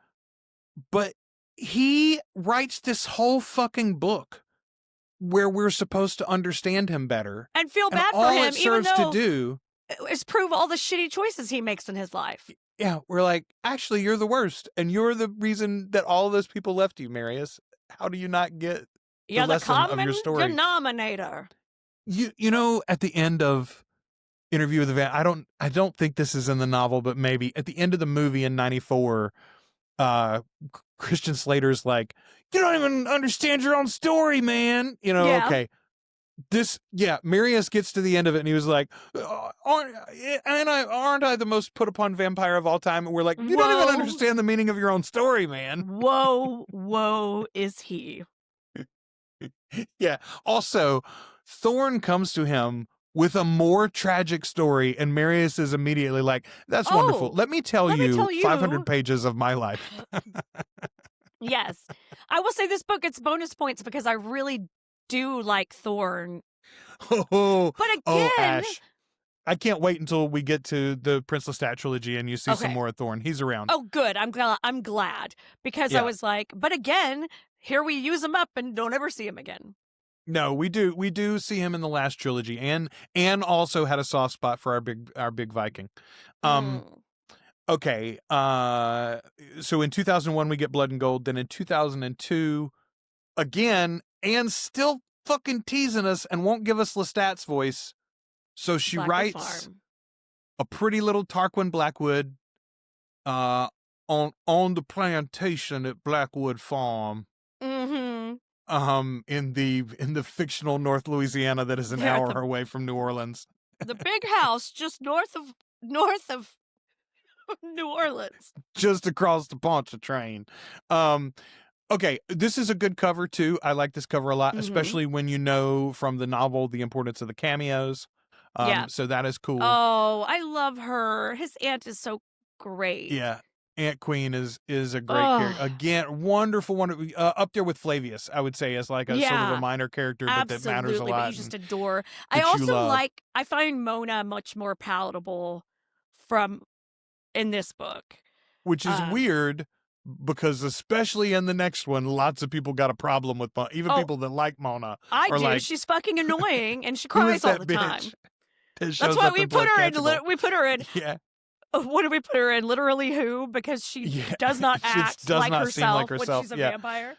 Speaker 1: But he writes this whole fucking book where we're supposed to understand him better.
Speaker 2: And feel bad for him.
Speaker 1: All it serves to do
Speaker 2: is prove all the shitty choices he makes in his life.
Speaker 1: Yeah, we're like, actually, you're the worst, and you're the reason that all those people left you, Marius. How do you not get the
Speaker 2: You're the
Speaker 1: lesson of your
Speaker 2: common
Speaker 1: story?
Speaker 2: denominator.
Speaker 1: You know, at the end of Interview with the I don't think this is in the novel, but maybe at the end of the movie in '94, Christian Slater's like, you don't even understand your own story, man. You know,
Speaker 2: Yeah.
Speaker 1: okay. Marius gets to the end of it and he was like, aren't I the most put upon vampire of all time? And we're like, you don't even understand the meaning of your own story, man.
Speaker 2: Woe is he.
Speaker 1: Yeah. Also, Thorn comes to him with a more tragic story, and Marius is immediately like, that's wonderful. Let me tell you 500 pages of my life.
Speaker 2: Yes. I will say this book gets bonus points because I really do like Thorn. But again,
Speaker 1: Ash. I can't wait until we get to the Prince Lestat trilogy and you see some more of Thorn. He's around.
Speaker 2: Oh, good. I'm glad because I was like, but again, here we use him up and don't ever see him again.
Speaker 1: No, we do see him in the last trilogy, and also had a soft spot for our big Viking. Okay. So in 2001 we get Blood and Gold. Then in 2002, again, Anne's still fucking teasing us and won't give us Lestat's voice. So she writes A Pretty Little Tarquin Blackwood on the plantation at Blackwood Farm. In the fictional North Louisiana that is an hour away from New Orleans.
Speaker 2: The big house just north of New Orleans.
Speaker 1: Just across the Pontchartrain. Okay, this is a good cover too. I like this cover a lot, especially when you know from the novel the importance of the cameos. So that is cool.
Speaker 2: Oh, I love her. His aunt is so great.
Speaker 1: Yeah. Aunt Queen is a great character. Again, wonderful, up there with Flavius, I would say, as like a sort of a minor character, but that matters a lot.
Speaker 2: But you just adore. I also I find Mona much more palatable in this book.
Speaker 1: Which is weird, because especially in the next one, lots of people got a problem with Mona. Even people that like Mona.
Speaker 2: I do.
Speaker 1: Like,
Speaker 2: she's fucking annoying and she cries all the time.
Speaker 1: That's why we put
Speaker 2: her in.
Speaker 1: Yeah.
Speaker 2: What do we put her in? Literally who? Because she does not act like herself when she's a vampire.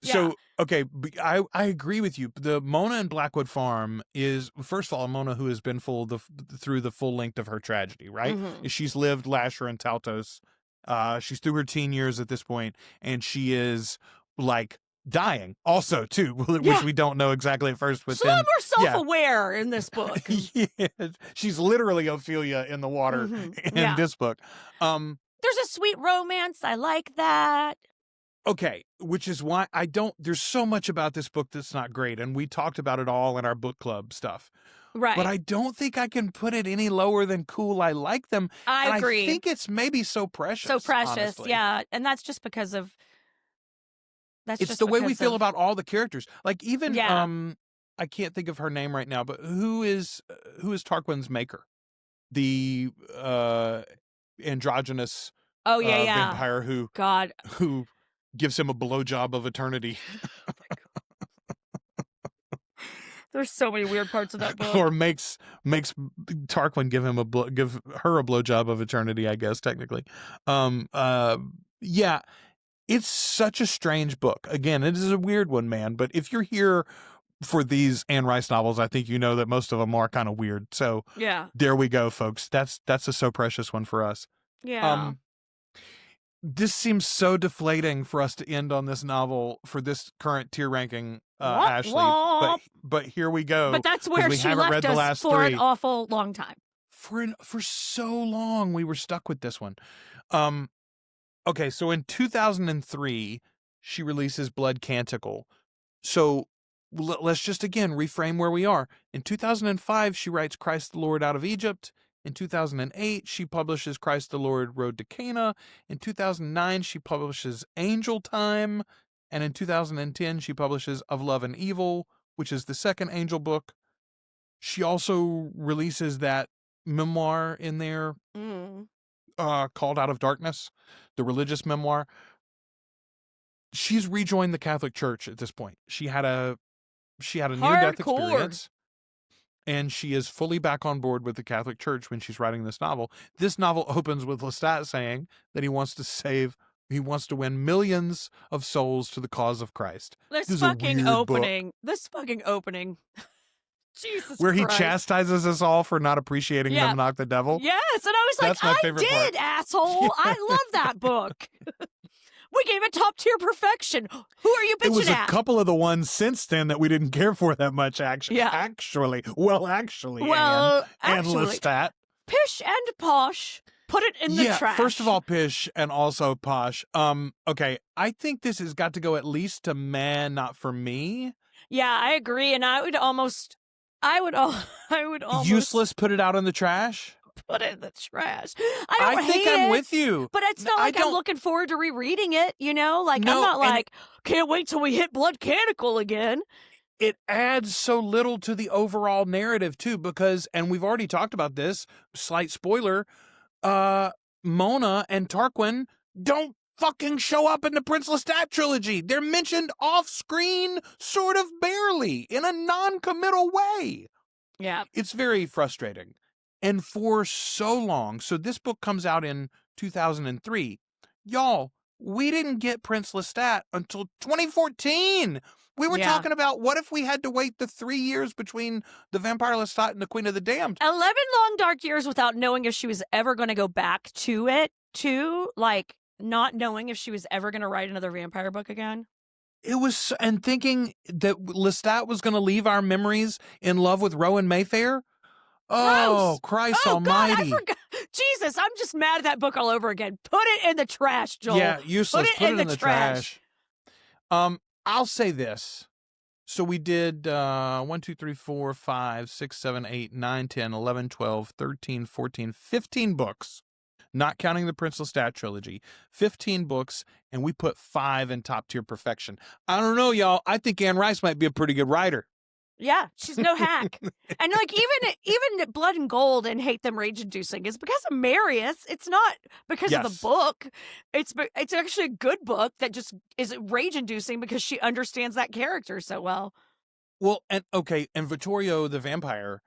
Speaker 2: Yeah.
Speaker 1: So, okay, I agree with you. The Mona in Blackwood Farm is, first of all, a Mona who has been through the full length of her tragedy, right? She's lived Lasher and Taltos. She's through her teen years at this point, and she is like dying also too, which we don't know exactly at first. But
Speaker 2: she's a lot more self-aware in this book.
Speaker 1: She's literally Ophelia in the water in this book.
Speaker 2: There's a sweet romance. I like that.
Speaker 1: Okay, which is why there's so much about this book that's not great, and we talked about it all in our book club stuff.
Speaker 2: Right.
Speaker 1: But I don't think I can put it any lower than cool. I like them.
Speaker 2: I agree.
Speaker 1: I think it's maybe so precious.
Speaker 2: So precious,
Speaker 1: honestly.
Speaker 2: yeah. And that's just because of...
Speaker 1: It's the way we feel about all the characters. Like even, I can't think of her name right now, but who is Tarquin's maker? The androgynous vampire who gives him a blowjob of eternity.
Speaker 2: There's so many weird parts of that book.
Speaker 1: Or makes Tarquin give her a blowjob of eternity, I guess, technically. Yeah, it's such a strange book. Again, it is a weird one, man. But if you're here for these Anne Rice novels, I think you know that most of them are kind of weird. So there we go, folks. That's a So Precious one for us.
Speaker 2: Yeah.
Speaker 1: This seems so deflating for us to end on this novel for this current tier ranking, Ashley. But here we go.
Speaker 2: But that's where she left us for an awful long time.
Speaker 1: For so long, we were stuck with this one. Okay, so in 2003, she releases Blood Canticle. So let's just again reframe where we are. In 2005, she writes Christ the Lord Out of Egypt. In 2008, she publishes Christ the Lord Road to Cana. In 2009, she publishes Angel Time. And in 2010, she publishes Of Love and Evil, which is the second Angel book. She also releases that memoir in there called Out of Darkness, the religious memoir. She's rejoined the Catholic Church at this point. She had a near-death experience. and she is fully back on board with the Catholic Church when she's writing this novel. This novel opens with Lestat saying that he wants to win millions of souls to the cause of Christ.
Speaker 2: This
Speaker 1: is a
Speaker 2: fucking
Speaker 1: weird book.
Speaker 2: opening. Jesus
Speaker 1: Where he
Speaker 2: Christ.
Speaker 1: chastises us all for not appreciating them knock the devil.
Speaker 2: Yes, and I was
Speaker 1: That's my
Speaker 2: like,
Speaker 1: favorite
Speaker 2: I did,
Speaker 1: part.
Speaker 2: asshole. I love that book. We gave it top tier perfection. Who are you bitching
Speaker 1: It was a
Speaker 2: at?
Speaker 1: couple of the ones since then that we didn't care for that much, actually.
Speaker 2: Yeah.
Speaker 1: Actually, Anne and Lestat.
Speaker 2: Pish and Posh put it in the trash.
Speaker 1: First of all, Pish and also Posh. Okay, I think this has got to go at least to man, not for me.
Speaker 2: Yeah, I agree, and I would almost
Speaker 1: Useless, put it out in the trash.
Speaker 2: Put it in the trash. I
Speaker 1: think I'm with you.
Speaker 2: But it's not like I'm looking forward to rereading it, you know? Like,
Speaker 1: No,
Speaker 2: I'm not like, can't wait till we hit Blood Canonical again.
Speaker 1: It adds so little to the overall narrative, too, because, and we've already talked about this, slight spoiler, Mona and Tarquin don't fucking show up in the Prince Lestat trilogy. They're mentioned off-screen, sort of barely, in a non-committal way.
Speaker 2: Yeah.
Speaker 1: It's very frustrating. And for so long, so this book comes out in 2003. Y'all, we didn't get Prince Lestat until 2014. We were talking about what if we had to wait the 3 years between the Vampire Lestat and the Queen of the Damned.
Speaker 2: 11 long dark years without knowing if she was ever going to go back to it, too. Like, not knowing if she was ever going to write another vampire book again.
Speaker 1: It was, and thinking that Lestat was going to leave our memories in love with Rowan Mayfair. Oh, Christ almighty.
Speaker 2: God, I forgot. Jesus, I'm just mad at that book all over again. Put it in the trash, Joel.
Speaker 1: Yeah, useless.
Speaker 2: Put it in the trash.
Speaker 1: I'll say this. So we did 1, 2, 3, 4, 5, 6, 7, 8, 9, 10, 11, 12, 13, 14, 15 books. Not counting the Prince Lestat trilogy. 15 books, and we put 5 in top tier perfection. I don't know, y'all. I think Anne Rice might be a pretty good writer.
Speaker 2: Yeah, she's no hack. And like even Blood and Gold and Hate Them Rage Inducing is because of Marius. It's not because of the book. It's actually a good book that just is rage inducing because she understands that character so well.
Speaker 1: Well, and Vittorio the Vampire,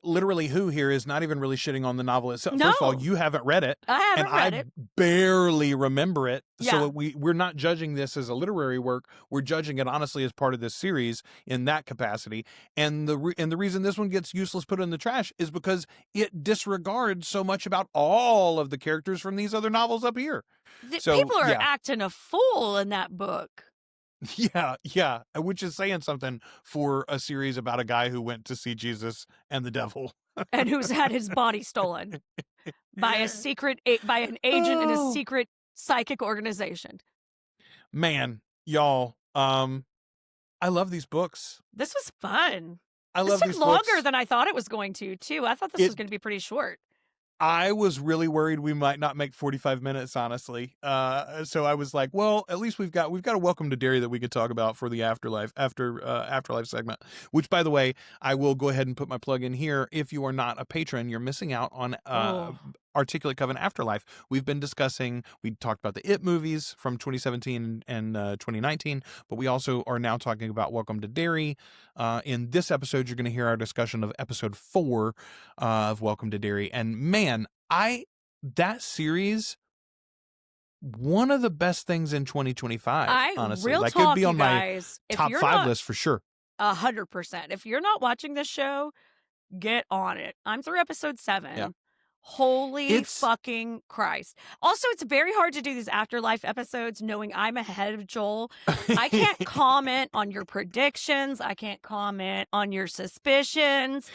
Speaker 1: literally who here is not even really shitting on the novel itself.
Speaker 2: No.
Speaker 1: First of all, you haven't read it.
Speaker 2: I haven't read it.
Speaker 1: Barely remember it.
Speaker 2: Yeah.
Speaker 1: So we're not judging this as a literary work. We're judging it honestly as part of this series in that capacity. And the reason this one gets useless put in the trash is because it disregards so much about all of the characters from these other novels up here.
Speaker 2: People are acting a fool in that book.
Speaker 1: Yeah, which is saying something for a series about a guy who went to see Jesus and the devil.
Speaker 2: And who's had his body stolen by an agent in a secret psychic organization.
Speaker 1: Man, y'all, I love these books.
Speaker 2: This was fun.
Speaker 1: I love these books.
Speaker 2: This took longer than I thought it was going to, too. I thought this was going to be pretty short.
Speaker 1: I was really worried we might not make 45 minutes, honestly. So I was like, well, at least we've got a Welcome to Derry that we could talk about for the Afterlife segment, which, by the way, I will go ahead and put my plug in here. If you are not a patron, you're missing out on Articulate Coven Afterlife. We talked about the It movies from 2017 and 2019, but we also are now talking about Welcome to Derry. In this episode, you're going to hear our discussion of episode 4 of Welcome to Derry. And man, that series, one of the best things in 2025, honestly. That could be on my top 5 list for sure.
Speaker 2: 100%. If you're not watching this show, get on it. I'm through episode 7.
Speaker 1: Yeah.
Speaker 2: Holy fucking Christ. Also, it's very hard to do these Afterlife episodes knowing I'm ahead of Joel. I can't comment on your predictions. I can't comment on your suspicions.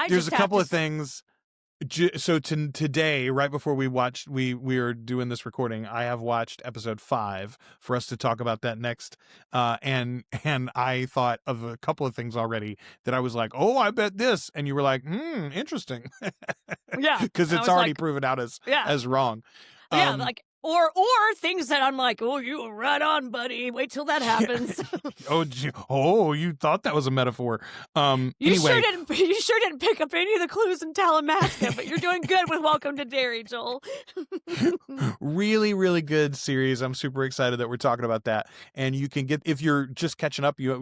Speaker 1: There's a couple of things. So today, right before we are doing this recording, I have watched episode 5 for us to talk about that next. And I thought of a couple of things already that I was like, oh, I bet this. And you were like, interesting.
Speaker 2: Yeah.
Speaker 1: Because it's already proven out as wrong.
Speaker 2: Yeah, or things that I'm like, oh, you were right on, buddy. Wait till that happens.
Speaker 1: You thought that was a metaphor.
Speaker 2: You
Speaker 1: anyway.
Speaker 2: sure didn't pick up any of the clues in Talamasca, but you're doing good with Welcome to Derry, Joel.
Speaker 1: Really, really good series. I'm super excited that we're talking about that. And you can if you're just catching up, you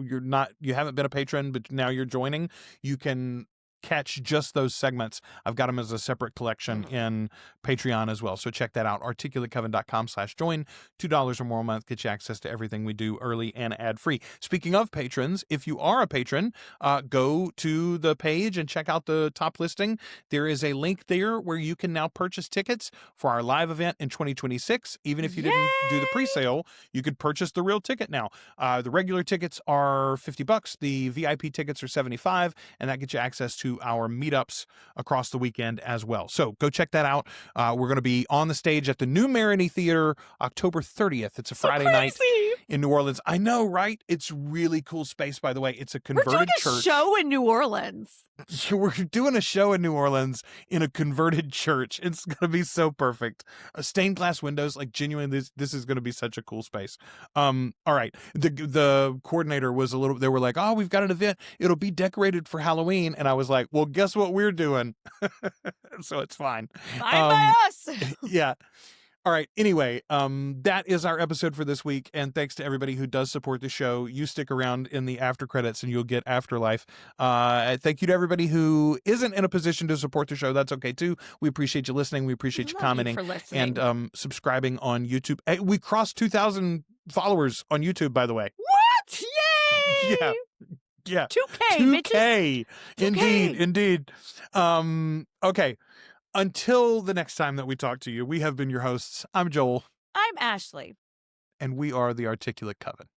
Speaker 1: haven't been a patron, but now you're joining, you can catch just those segments, I've got them as a separate collection in Patreon as well. So check that out. ArticulateCoven.com/join. $2 or more a month gets you access to everything we do early and ad-free. Speaking of patrons, if you are a patron, go to the page and check out the top listing. There is a link there where you can now purchase tickets for our live event in 2026. Even if you didn't do the pre-sale, you could purchase the real ticket now. The regular tickets are $50. The VIP tickets are $75, and that gets you access to our meetups across the weekend as well. So go check that out. We're going to be on the stage at the New Maroney Theater October 30th. It's a Friday night in New Orleans. I know, right? It's really cool space, by the way. It's a converted church.
Speaker 2: We're doing a show in New Orleans.
Speaker 1: We're doing a show in New Orleans in a converted church. It's going to be so perfect. Stained glass windows, like genuinely, this is going to be such a cool space. All right. The coordinator was they were like, oh, we've got an event. It'll be decorated for Halloween. And I was like, well, guess what we're doing? So it's fine.
Speaker 2: Fine by us.
Speaker 1: Yeah. All right. Anyway, that is our episode for this week. And thanks to everybody who does support the show. You stick around in the after credits and you'll get Afterlife. Thank you to everybody who isn't in a position to support the show. That's okay too. We appreciate you listening. We appreciate you commenting and subscribing on YouTube. Hey, we crossed 2,000 followers on YouTube, by the way.
Speaker 2: What? Yay!
Speaker 1: Yeah.
Speaker 2: 2K,
Speaker 1: 2K. Indeed. Okay. Until the next time that we talk to you, we have been your hosts. I'm Joel.
Speaker 2: I'm Ashley.
Speaker 1: And we are the Articulate Coven.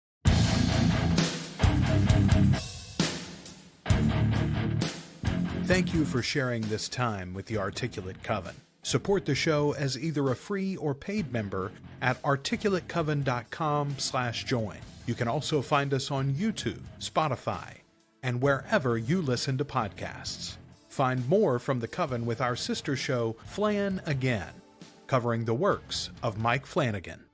Speaker 1: Thank you for sharing this time with the Articulate Coven. Support the show as either a free or paid member at articulatecoven.com/join. You can also find us on YouTube, Spotify, and wherever you listen to podcasts. Find more from the Coven with our sister show, Flan Again, covering the works of Mike Flanagan.